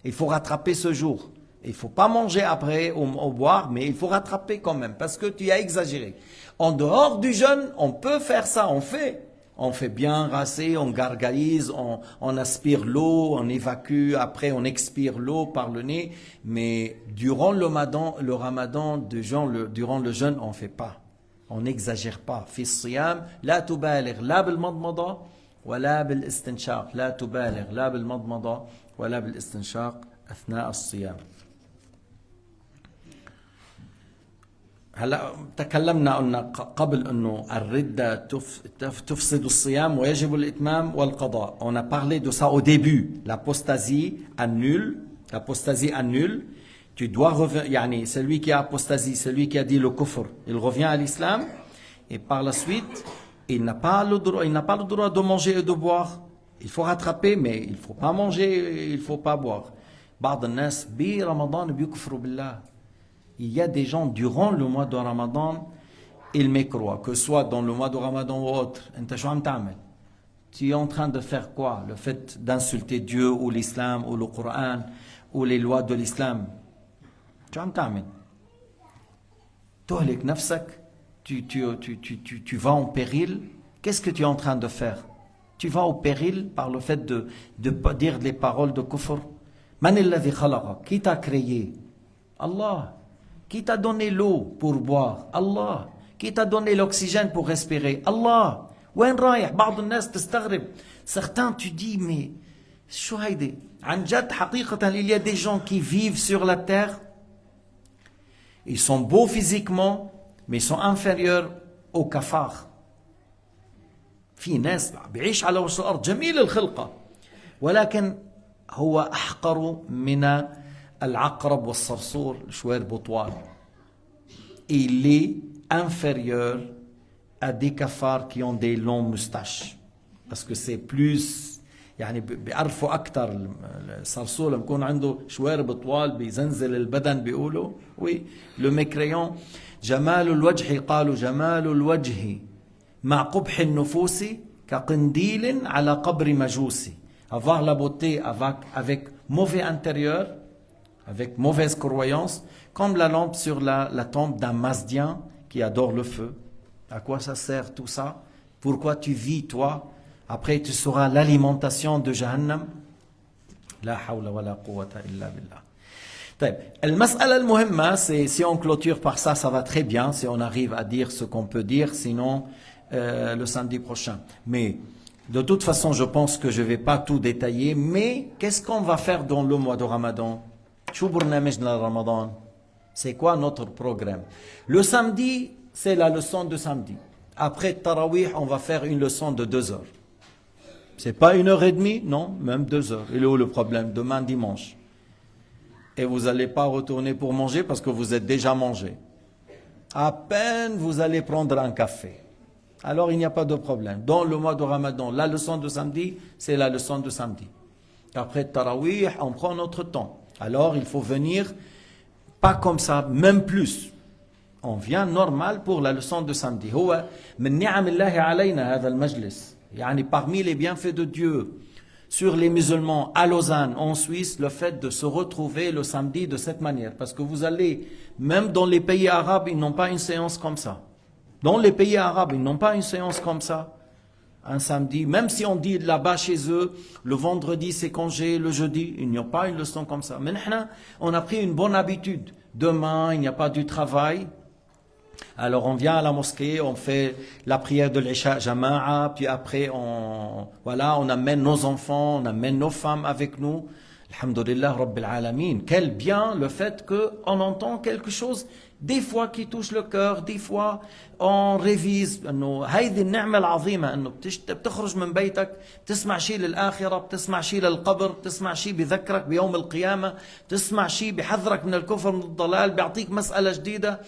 Il faut rattraper ce jour. Il ne faut pas manger après ou boire, mais il faut rattraper quand même, parce que tu as exagéré. En dehors du jeûne, on peut faire ça, on fait. On fait bien rincer, on gargarise, on aspire l'eau, on évacue, après on expire l'eau par le nez. Mais durant le ramadan, durant le jeûne, on ne fait pas. On n'exagère pas. في الصيام لا تبالغ لا بالمضمضة ولا بالاستنشاق. لا تبالغ لا بالمضمضة ولا بالاستنشاق أثناء الصيام. هلا تكلمنا قلنا قبل انه الردة تفسد الصيام ويجب الاتمام والقضاء. On a parlé de ça au début. L'apostasie annule. Tu dois revenir, yani celui qui a apostasie, celui qui a dit le kufr, il revient à l'islam et par la suite, il n'a pas le droit de manger et de boire. Il faut rattraper, mais il faut pas manger, il faut pas boire. بعض الناس برمضان بيكفروا بالله. Il y a des gens durant le mois de Ramadan, ils mécroient, que ce soit dans le mois de Ramadan ou autre. Tu es en train de faire quoi? Le fait d'insulter Dieu ou l'islam ou le Coran ou les lois de l'islam. Tu vas en péril. Qu'est-ce que tu es en train de faire? Tu vas au péril par le fait de dire les paroles de kufr. Qui t'a créé? Allah. Qui t'a donné l'eau pour boire? Allah. Qui t'a donné l'oxygène pour respirer? Allah. Certains tu dis mais il y a des gens qui vivent sur la terre, ils sont beaux physiquement mais ils sont inférieurs aux cafards. في ناس بيعيش على وجه الأرض جميل الخلقة ولكن هو أحقر من العقرب والصرصور شوير بطوال. Il est inférieur à des cafards qui ont des longs moustaches parce que c'est plus يعني بيعرفوا أكثر. الصرصور لما يكون عنده شوارب طوال بيزنزل البدن بيقولوا oui. Le mécréant جمال الوجه قالوا جمال الوجه مع قبح النفوس كقنديل على قبر مجوسي. Avoir la beauté avec mauvais intérieur, avec mauvaise croyance, comme la lampe sur la tombe d'un Mazdien qui adore le feu. À quoi ça sert tout ça? Pourquoi tu vis toi? Après tu seras l'alimentation de Jahannam. La hawla wa la quwwata illa billah. المسألة المهمة, c'est si on clôture par ça, ça va très bien, si on arrive à dire ce qu'on peut dire, sinon le samedi prochain. Mais de toute façon, je pense que je ne vais pas tout détailler, mais qu'est-ce qu'on va faire dans le mois de Ramadan? C'est quoi notre programme? Le samedi, c'est la leçon de samedi. Après Tarawih, on va faire une leçon de 2 heures. C'est pas 1h30, non, même 2 heures. Il est où le problème? Demain dimanche. Et vous n'allez pas retourner pour manger parce que vous êtes déjà mangé. À peine vous allez prendre un café. Alors il n'y a pas de problème. Dans le mois de Ramadan, la leçon de samedi, c'est la leçon de samedi. Après Tarawih, on prend notre temps. Alors il faut venir, pas comme ça, même plus. On vient normal pour la leçon de samedi. هو من نعم الله علينا هذا المجلس. يعني parmi les bienfaits de Dieu sur les musulmans à Lausanne, en Suisse, le fait de se retrouver le samedi de cette manière. Parce que vous allez, même dans les pays arabes, ils n'ont pas une séance comme ça. Dans les pays arabes, ils n'ont pas une séance comme ça. Un samedi, même si on dit là-bas chez eux, le vendredi c'est congé, le jeudi, il n'y a pas une leçon comme ça. Mais on a pris une bonne habitude. Demain, il n'y a pas du travail. Alors on vient à la mosquée, on fait la prière de l'Isha Jama'a, puis après on amène nos enfants, on amène nos femmes avec nous. Alhamdulillah Rabbil Alamin. Quel bien le fait qu'on entend quelque chose, des fois qui touche le cœur, des fois on révise. انه هيدي النعمة العظيمة انه بتخرج من بيتك بتسمع شيء للآخرة، بتسمع شيء للقبر، بتسمع شيء بذكرك بيوم القيامة، بتسمع شيء بحذرك من الكفر من الضلال، بيعطيك مسألة جديدة.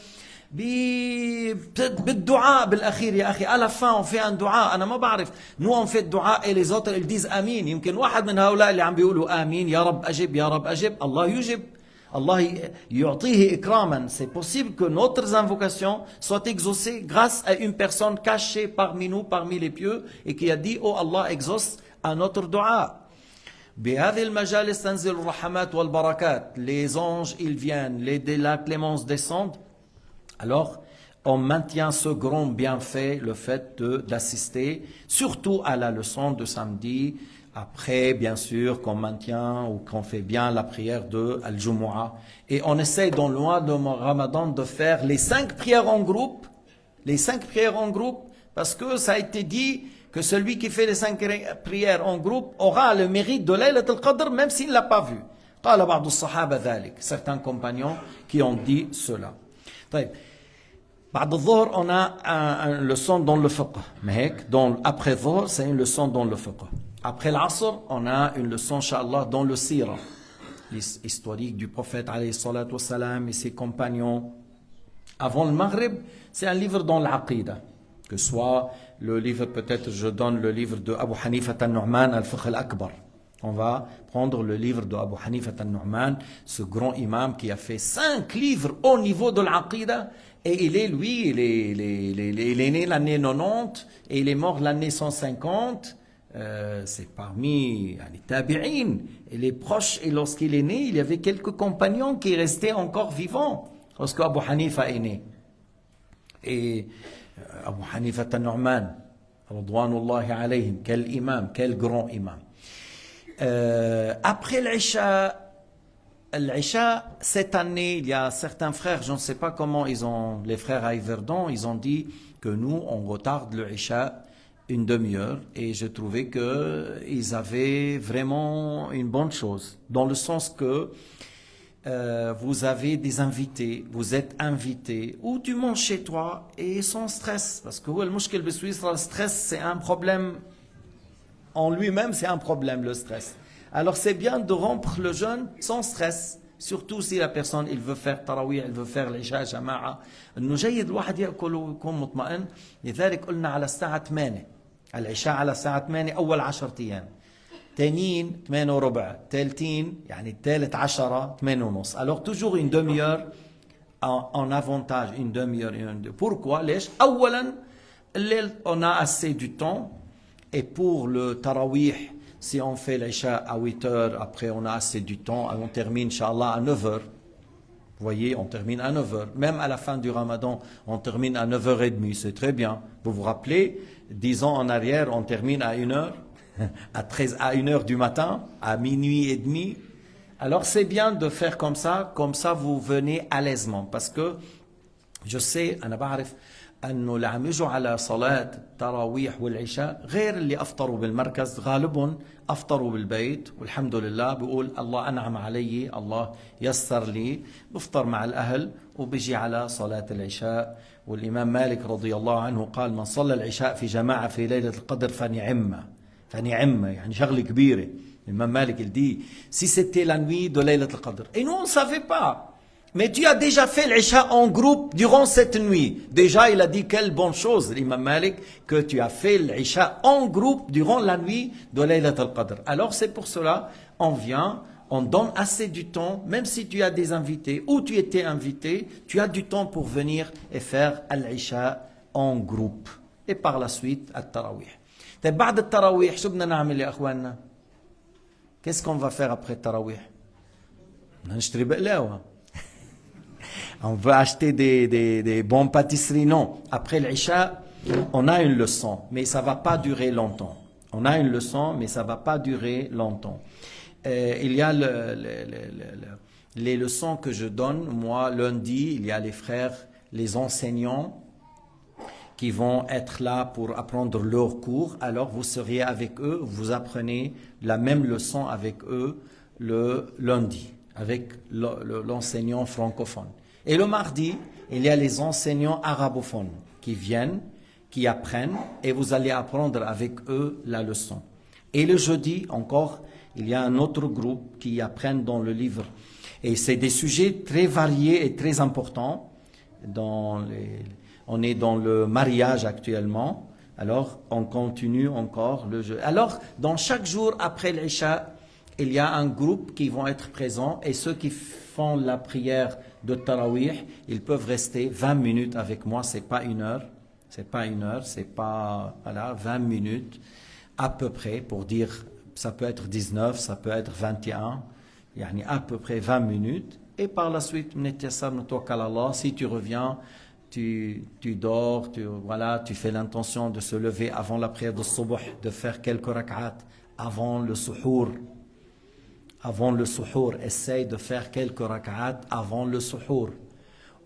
بالدعاء بالاخير يا اخي à la fin on fait un دعاء. انا ما بعرف nous on fait دعاء et les autres ils disent امين. يمكن واحد من هؤلاء اللي عم بيقولوا امين يا رب اجب يا رب اجب، الله يجب، الله يعطيه اكراما. C'est possible que notre invocation soit exaucée grâce à une personne cachée parmi nous, parmi les pieux, et qui a dit oh Allah exauce à notre dua. بهذه المجالس تنزل الرحمات والبركات. Les anges ils viennent, la clémence descend. Alors, on maintient ce grand bienfait, le fait d'assister, surtout à la leçon de samedi. Après, bien sûr, qu'on maintient ou qu'on fait bien la prière de Al-Jumu'ah. Et on essaie dans le mois de Ramadan de faire les 5 prières en groupe. Les 5 prières en groupe, parce que ça a été dit que celui qui fait les 5 prières en groupe aura le mérite de Laylat al-Qadr, même s'il ne l'a pas vu. قال بعض الصحابة ذلك. Certains compagnons qui ont dit cela. طيب. بعد الظهر on a une leçon dans le fiqh. Après الظهر c'est une leçon dans le fiqh. Après l'asr on a une leçon inchallah dans le sira, l'historique du prophète alayhi salatu wassalam et ses compagnons. Avant le maghrib c'est un livre dans l'aqida, que soit le livre, peut-être je donne le livre de Abu Hanifa al-Nu'man al-Fiqh al-Akbar. On va prendre le livre de Abu Hanifa al-Nu'man, ce grand imam qui a fait 5 livres au niveau de l'aqida. Et il est né l'année 90 et il est mort l'année 150. C'est parmi les tabi'in. Il est proche, et lorsqu'il est né, il y avait quelques compagnons qui restaient encore vivants lorsque Abu Hanifa est né. Et Abu Hanifa al-Nu'man, radwanullahi alayhim, quel imam, quel grand imam. Après l'Isha, cette année, il y a certains frères, je ne sais pas comment les frères à Yverdon, ils ont dit que nous, on retarde le Isha une demi-heure, et je trouvais qu'ils avaient vraiment une bonne chose, dans le sens que vous avez des invités, vous êtes invités, ou tu manges chez toi et sans stress, parce que le stress c'est un problème en lui-même, c'est un problème, le stress. Alors c'est bien de rompre le jeûne sans stress, surtout si la personne il veut faire tarawih, il veut faire l'isha jama'a. انه جيد الواحد ياكل ويكون مطمئن. لذلك قلنا على الساعه 8 العشاء، على الساعه 8 اول 10 ايام، تانيين 8 وربع، تالتين يعني الثالث 10 8 ونص. Alors toujours une demi-heure en avantage, une demi-heure. Pourquoi? ليش؟ اولا الليل on a assez du temps. Et pour le tarawih, si on fait l'isha à 8 heures, après on a assez du temps, on termine, Inch'Allah, à 9 heures. Vous voyez, on termine à 9 heures. Même à la fin du Ramadan, on termine à 9h30, c'est très bien. Vous vous rappelez, 10 ans en arrière, on termine à 1 heure, à 1 heure du matin, à minuit et demi. Alors c'est bien de faire comme ça vous venez à l'aisement. Parce que je sais, أنا بعرف أنه اللي عم يجوا على صلاة التراويح والعشاء غير اللي أفطروا بالمركز، غالبهم أفطروا بالبيت والحمد لله، بيقول الله أنعم علي، الله يسر لي، بفطر مع الأهل وبيجي على صلاة العشاء. والإمام مالك رضي الله عنه قال من صلى العشاء في جماعة في ليلة القدر فنعمة، يعني شغلة كبيرة. الإمام مالك il dit si c'était la nuit de ليلة القدر. Et nous on ne savait pas. Mais tu as déjà fait l'Isha en groupe durant cette nuit. Déjà, il a dit quelle bonne chose, l'imam Malik, que tu as fait l'Isha en groupe durant la nuit de Laylat al-Qadr. Alors c'est pour cela, on vient, on donne assez du temps, même si tu as des invités ou tu étais invité, tu as du temps pour venir et faire l'Isha en groupe. Et par la suite, al-Tarawih. بعد التراويح شو بدنا نعمل يا أخواننا؟ Qu'est-ce qu'on va faire après التراويح؟ بدنا نشتري بقلاوة. On veut acheter des bonnes pâtisseries. Non. Après l'Isha, on a une leçon, mais ça ne va pas durer longtemps. On a une leçon, mais ça ne va pas durer longtemps. Il y a les leçons que je donne. Moi, lundi, il y a les frères, les enseignants qui vont être là pour apprendre leur cours. Alors, vous seriez avec eux, vous apprenez la même leçon avec eux le lundi, avec l'enseignant francophone. Et le mardi, il y a les enseignants arabophones qui viennent, qui apprennent, et vous allez apprendre avec eux la leçon. Et le jeudi, encore, il y a un autre groupe qui apprennent dans le livre. Et c'est des sujets très variés et très importants. On est dans le mariage actuellement, alors on continue encore le jeu. Alors, dans chaque jour après l'Isha, il y a un groupe qui vont être présents, et ceux qui font la prière de Tarawih, ils peuvent rester 20 minutes avec moi, c'est pas une heure, c'est pas 20 minutes à peu près, pour dire, ça peut être 19, ça peut être 21, yani à peu près 20 minutes, et par la suite, si tu reviens, tu dors, tu fais l'intention de se lever avant la prière de Subuh, de faire quelques rak'at avant le suhour. Avant le suhour, essaye de faire quelques rak'at avant le suhour.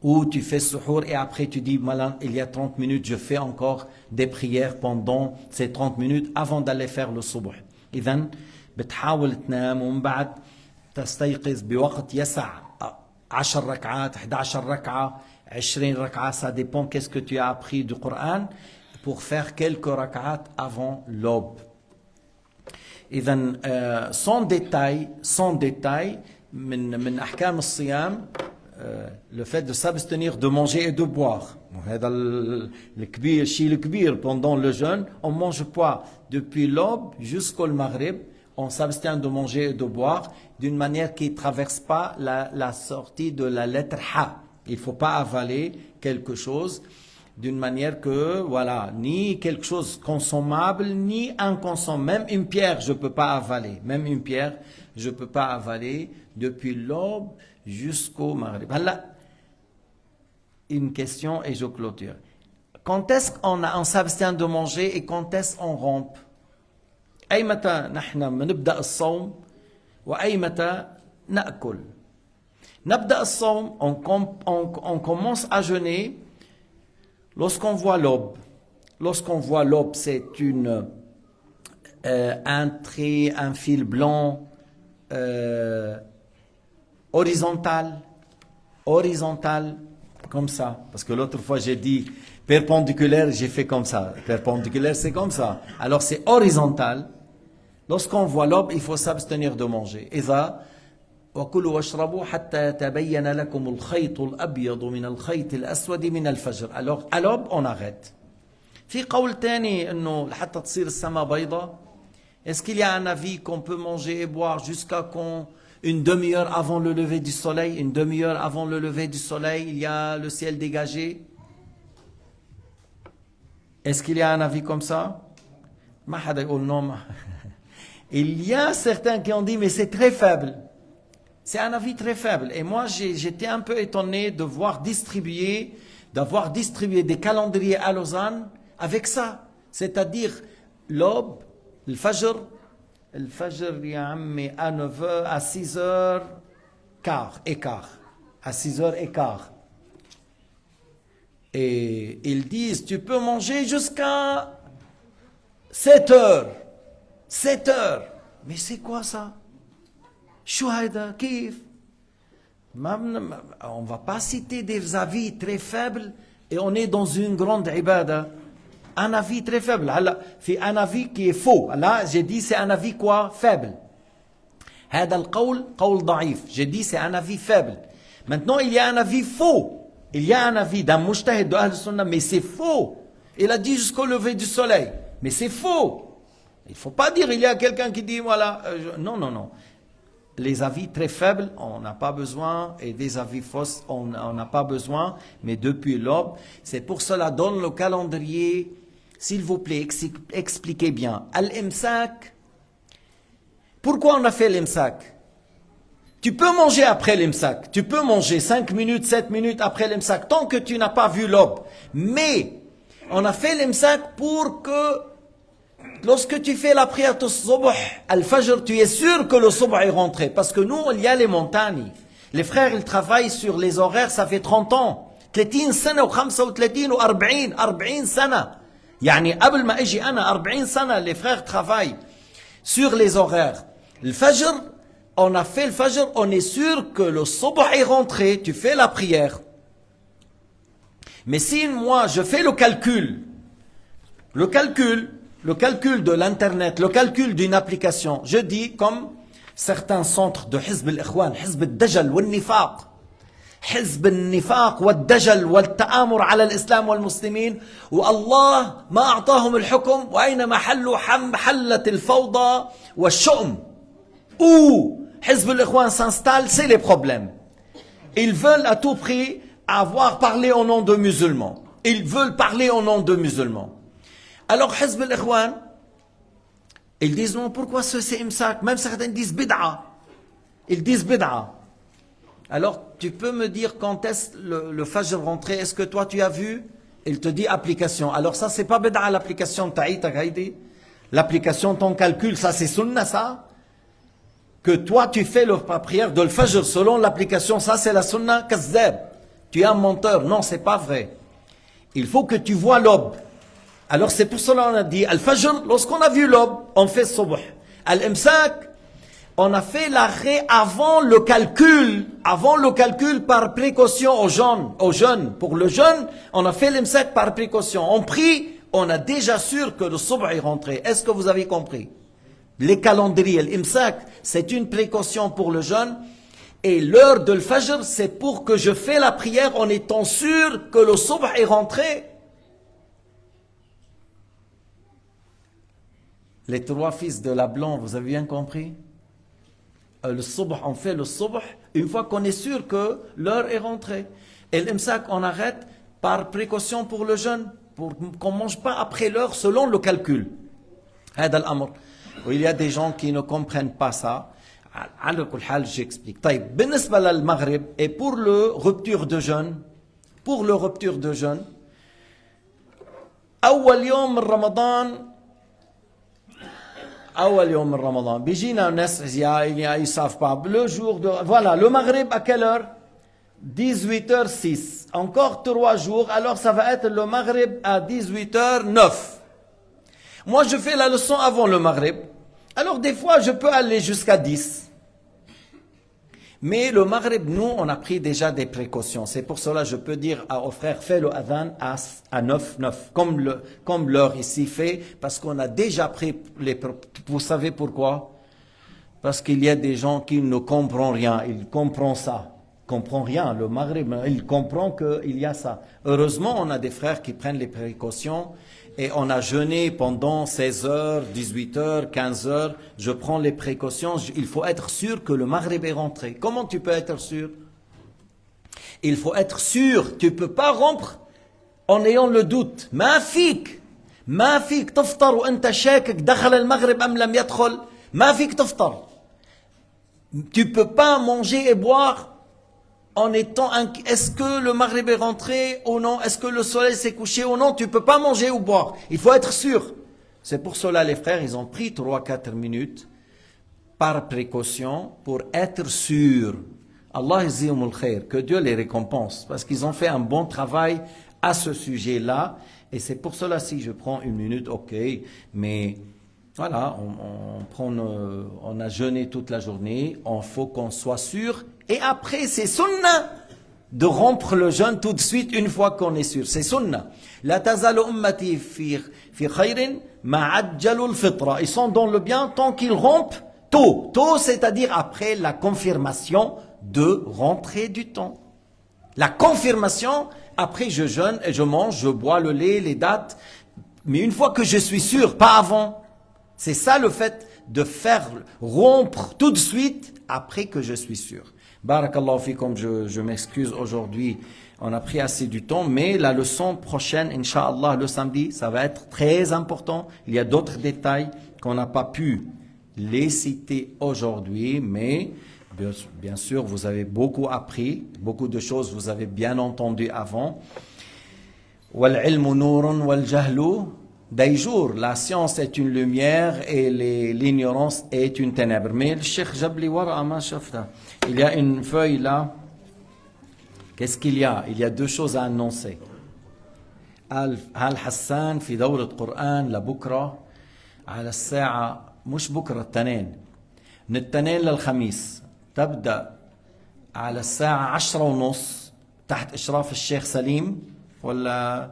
Ou tu fais suhour et après tu dis, il y a 30 minutes, je fais encore des prières pendant ces 30 minutes avant d'aller faire le subuh. إذن بتحاول تنام ومن بعد تستيقظ بوقت يسع 10 ركعات 11 ركعة 20 rak'at, ça dépend qu'est-ce que tu as appris du Coran, pour faire quelques rak'at avant l'aube. إذن sans détail, من أحكام الصيام, le fait de s'abstenir de manger et de boire. هذا الكبير, الشيء الكبير, pendant le jeûne, on mange pas depuis l'aube jusqu'au maghrib, on s'abstient de manger et de boire d'une manière qui ne traverse pas la sortie de la lettre Ha. Il ne faut pas avaler quelque chose d'une manière que, voilà, ni quelque chose consommable, ni inconsommable. Même une pierre, je ne peux pas avaler. Même une pierre, je ne peux pas avaler depuis l'aube jusqu'au maghrib. Voilà, une question et je clôture. Quand est-ce qu'on s'abstient de manger et quand est-ce qu'on rompt? أي متى نحن نبدأ الصوم وأي متى نأكل. نبدأ الصوم, on commence à jeûner lorsqu'on voit l'aube. Lorsqu'on voit l'aube, c'est un trait, un fil blanc horizontal, comme ça. Parce que l'autre fois j'ai dit perpendiculaire, j'ai fait comme ça. Perpendiculaire, c'est comme ça. Alors c'est horizontal. Lorsqu'on voit l'aube, il faut s'abstenir de manger. إذا وكلوا واشربوا حتى يتبين لكم الخيط الأبيض من الخيط الأسود من الفجر. Alors à l'aube, on arrête. في قول تاني إنه حتى تصير السماء بيضاء. Est-ce qu'il y a un avis qu'on peut manger et boire jusqu'à une demi-heure avant le lever du soleil? Une demi-heure avant le lever du soleil, il y a le ciel dégagé. Est-ce qu'il y a un avis comme ça? ما حدا يقول non. Il y a certains qui ont dit, mais c'est très faible. C'est un avis très faible. Et moi, j'étais un peu étonné d'avoir distribué des calendriers à Lausanne avec ça. C'est-à-dire, l'aube, le fajr, يا عمي, à 9h, à 6h15, à 6h15. Et ils disent, tu peux manger jusqu'à 7h. 7h. Mais c'est quoi ça? شو هيدا كيف؟ on va pas citer des avis très faibles et on est dans une grande ibada. Un avis très faible. هلا في un avis qui est faux. Là, j'ai dit c'est un avis quoi? Faible. هذا القول قول ضعيف. J'ai dit c'est un avis faible. Maintenant, il y a un avis faux. Il y a un avis d'un mujtahid de Ahl Sunnah, mais c'est faux. Il a dit jusqu'au lever du soleil. Mais c'est faux. Il ne faut pas dire il y a quelqu'un qui dit voilà. Non. Les avis très faibles, on n'a pas besoin, et des avis fausses, on n'a pas besoin, mais depuis l'aube, c'est pour cela, dans le calendrier, s'il vous plaît, expliquez bien. Al-Imsak, pourquoi on a fait l'Imsak? Tu peux manger après l'Imsak, tu peux manger 5 minutes, 7 minutes après l'Imsak, tant que tu n'as pas vu l'aube. Mais, on a fait l'Imsak pour que lorsque tu fais la prière de Subh, Al-Fajr, tu es sûr que le Subh est rentré. Parce que nous, il y a les montagnes. Les frères, ils travaillent sur les horaires, ça fait 30 ans. 30 سنة و 35 و 40 سنة. يعني قبل ما اجي انا 40 سنة, les frères travaillent sur les horaires. Le Fajr, on a fait le Fajr, on est sûr que le Subh est rentré, tu fais la prière. Mais si moi, je fais le calcul de l'internet, le calcul d'une application, je dis comme certains centres de Hizb al-Ikhwan, Hizb al-Dajjal wal-Nifaq, حزب النفاق والدجل والتآمر على الإسلام والمسلمين والله ما أعطاهم الحكم وأينما حلوا حلت الفوضى والشؤم. Où Hizb al-Ikhwan s'installe, c'est les problèmes. Ils veulent à tout prix avoir parlé au nom de musulmans. Ils veulent parler au nom de musulmans. Alors Hizb al-Ikhwan, ils disent non, pourquoi c'est imsak? Même certains disent bid'a. Ils disent bid'a. Alors, tu peux me dire quand est-ce le Fajr rentré? Est-ce que toi tu as vu? Il te dit application. Alors ça, c'est pas bid'a l'application ta'ita gaidi. L'application, ton calcul, ça c'est sunna ça. Que toi tu fais la prière de le Fajr selon l'application, ça c'est la sunna kazzab. Tu es un menteur. Non, c'est pas vrai. Il faut que tu vois l'aube. Alors c'est pour cela qu'on a dit Al-Fajr, lorsqu'on a vu l'aube, on fait Subh. Al-Imsak, On a fait l'arrêt avant le calcul par précaution aux jeunes. Pour le jeûne, on a fait l'imsak par précaution. On prie, on a déjà sûr que le subh est rentré. Est-ce que vous avez compris? Les calendriers, l'imsak, c'est une précaution pour le jeûne. Et l'heure de l'fajr, c'est pour que je fais la prière en étant sûr que le subh est rentré. Les 3 fils de la blanc, vous avez bien compris? Le subh, on fait le subh une fois qu'on est sûr que l'heure est rentrée. Et l'imsak, on arrête par précaution pour le jeûne, pour qu'on ne mange pas après l'heure selon le calcul. Il y a des gens qui ne comprennent pas ça. J'explique. بالنسبة للمغرب, et pour le rupture de jeûne, أول يوم من رمضان بيجينا ناس ils savent pas le jour de voilà le Maghreb à quelle heure? 18h06. Encore 3 jours, alors ça va être le Maghreb à 18h09. Moi je fais la leçon avant le Maghreb. Alors des fois je peux aller jusqu'à 10. Mais le Maghreb, nous, on a pris déjà des précautions. C'est pour cela que je peux dire aux frères, fais le adhan à 9, comme l'heure ici fait, parce qu'on a déjà pris les... Vous savez pourquoi? Parce qu'il y a des gens qui ne comprennent rien. Ils comprennent ça. Ils ne comprennent rien. Le Maghreb, il comprend qu'il y a ça. Heureusement, on a des frères qui prennent les précautions. Et on a jeûné pendant 16 heures, 18 heures, 15 heures. Je prends les précautions. Il faut être sûr que le Maghreb est rentré. Comment tu peux être sûr? Il faut être sûr. Tu ne peux pas rompre en ayant le doute. ما فيك تفطر وانت شاكك دخل المغرب أم لم يدخل. ما فيك تفطر. Tu ne peux pas manger et boire en étant est-ce que le Maghreb est rentré ou non? Est-ce que le soleil s'est couché ou non? Tu ne peux pas manger ou boire. Il faut être sûr. C'est pour cela les frères, ils ont pris 3-4 minutes par précaution pour être sûrs. Allah yazimul khair, que Dieu les récompense, parce qu'ils ont fait un bon travail à ce sujet-là. Et c'est pour cela si je prends 1 minute, ok, mais voilà, on a jeûné toute la journée, il faut qu'on soit sûr. Et après, c'est sunnah de rompre le jeûne tout de suite une fois qu'on est sûr. C'est sunnah. La tazalu ummati fi khayrin ma'ajjalu al-fitra. Ils sont dans le bien tant qu'ils rompent tôt. Tôt, c'est-à-dire après la confirmation de rentrer du temps. La confirmation, après je jeûne et je mange, je bois le lait, les dattes. Mais une fois que je suis sûr, pas avant. C'est ça le fait de faire rompre tout de suite après que je suis sûr. Barakallahu fikum, je m'excuse aujourd'hui, on a pris assez du temps, mais la leçon prochaine, Inch'Allah, le samedi, ça va être très important. Il y a d'autres détails qu'on n'a pas pu les citer aujourd'hui, mais bien sûr, vous avez beaucoup appris, beaucoup de choses vous avez bien entendu avant. Wal ilmu nurun wal jahlu Dayjour, la science est une lumière et l'ignorance est une ténèbre. Mais le Cheikh Jabli Wara ma shafta. Il y a une feuille là. Qu'est-ce qu'il y a? Il y a 2 choses à annoncer. Al Hassan في دورة قرآن لبكرة على الساعة مش بكرة التنين من التنين للخميس تبدأ على الساعة 10:30 تحت إشراف الشيخ سليم ولا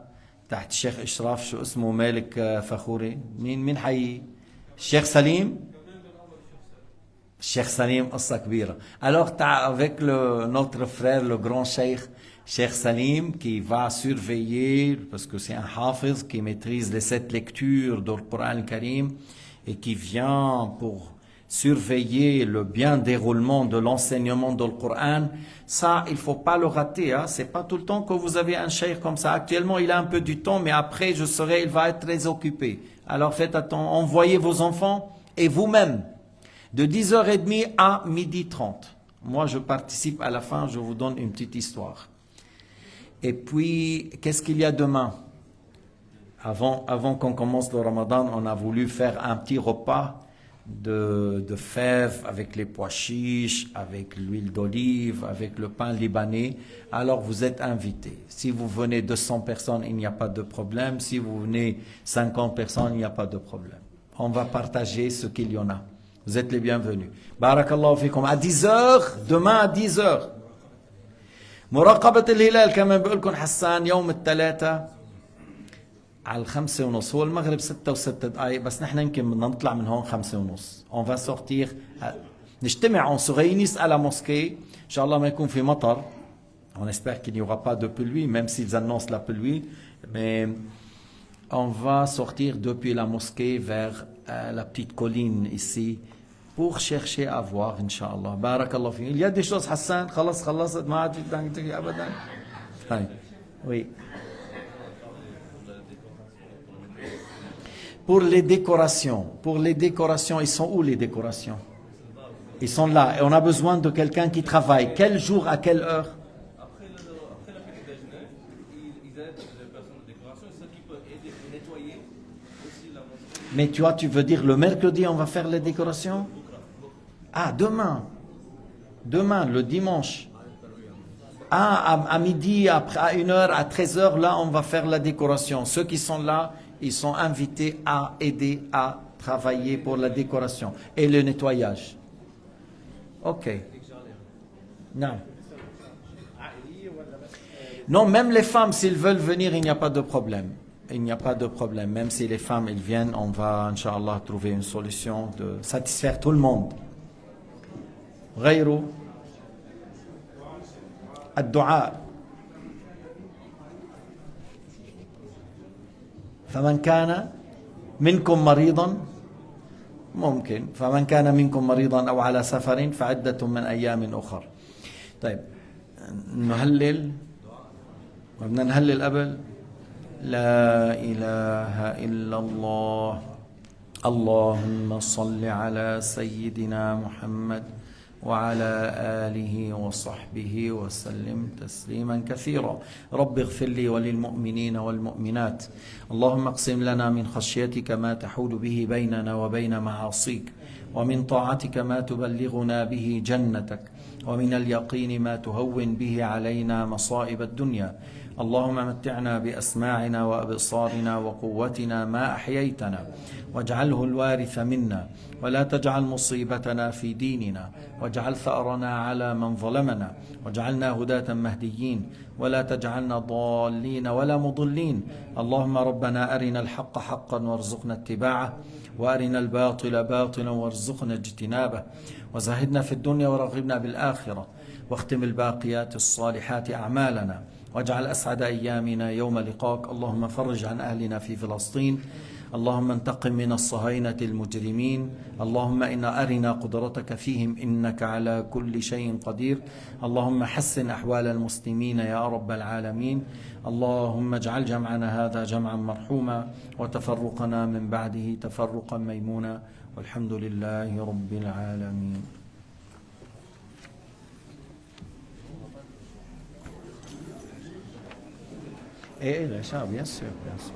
تحت الشيخ إشراف شو اسمه مالك فخوري مين حي الشيخ سليم الشيخ سليم قصة كبيرة. Alors avec notre frère le grand Cheikh Salim qui va surveiller parce que c'est un hafiz qui maîtrise les 7 lectures du Coran Karim et qui vient pour surveiller le bien déroulement de l'enseignement du Coran. Ça, il faut pas le rater. Hein. C'est pas tout le temps que vous avez un cheikh comme ça. Actuellement, il a un peu du temps, mais après, je saurai, il va être très occupé. Alors faites attention, envoyez vos enfants et vous-même de 10h30 à 12h30. Moi, je participe à la fin, je vous donne une petite histoire. Et puis, qu'est-ce qu'il y a demain? Avant qu'on commence le Ramadan, on a voulu faire un petit repas de fèves avec les pois chiches, avec l'huile d'olive, avec le pain libanais. Alors vous êtes invités. Si vous venez 200 personnes, il n'y a pas de problème. Si vous venez 50 personnes, il n'y a pas de problème. On va partager ce qu'il y en a. Vous êtes les bienvenus. Barakallahu fikum. À 10 heures, demain à 10 heures. مراقبة الهلال كمان بقول لكم حسان يوم الثلاثاء على 5:30. هو المغرب 6:06 بس نحن يمكن بدنا نطلع من هون 5:30. On va sortir. نجتمع on se réunit à la mosquée. إن شاء الله ما يكون في مطر. On espère qu'il n'y aura pas de pluie, même s'ils annoncent la pluie. Mais on va sortir depuis la mosquée vers la petite colline ici pour chercher à voir, Inch'Allah. Barakallah fi. Il y a des choses, Hassan. خلصت ما عاد بدك تحكي أبدا. Oui. Pour les décorations, ils sont où les décorations? Ils sont là. Et on a besoin de quelqu'un qui travaille. Quel jour, à quelle heure? Après la petit déjeuner, ils aident les personnes de décoration, ceux qui peuvent aider à nettoyer aussi la mosquée. Mais tu veux dire le mercredi, on va faire les décorations? Ah, demain. Demain, le dimanche. Ah, à midi, après, à 1h, à 13h, là, on va faire la décoration. Ceux qui sont là, ils sont invités à aider à travailler pour la décoration et le nettoyage. Ok. Non. Non, même les femmes, s'ils veulent venir, il n'y a pas de problème. Il n'y a pas de problème. Même si les femmes, ils viennent, on va, Inch'Allah, trouver une solution de satisfaire tout le monde. غيره الدعاء فمن كان منكم مريضا ممكن فمن كان منكم مريضا أو على سفر فعدة من أيام أخر. طيب نهلل بدنا نهلل قبل. لا إله إلا الله اللهم صل على سيدنا محمد وعلى آله وصحبه وسلم تسليما كثيرا. رب اغفر لي وللمؤمنين والمؤمنات. اللهم اقسم لنا من خشيتك ما تحول به بيننا وبين معاصيك ومن طاعتك ما تبلغنا به جنتك ومن اليقين ما تهون به علينا مصائب الدنيا. اللهم متعنا بأسماعنا وأبصارنا وقوتنا ما أحييتنا واجعله الوارث منا ولا تجعل مصيبتنا في ديننا واجعل ثأرنا على من ظلمنا واجعلنا هداة مهديين ولا تجعلنا ضالين ولا مضلين. اللهم ربنا أرنا الحق حقا وارزقنا اتباعه وأرنا الباطل باطلا وارزقنا اجتنابه وزهدنا في الدنيا ورغبنا بالآخرة واختم الباقيات الصالحات أعمالنا واجعل أسعد أيامنا يوم لقاك. اللهم فرج عن أهلنا في فلسطين. اللهم انتقم من الصهاينة المجرمين. اللهم إنا أرنا قدرتك فيهم إنك على كل شيء قدير. اللهم حسن أحوال المسلمين يا رب العالمين. اللهم اجعل جمعنا هذا جمعا مرحوما وتفرقنا من بعده تفرقا ميمونا والحمد لله رب العالمين. Et les chats, bien sûr, bien sûr.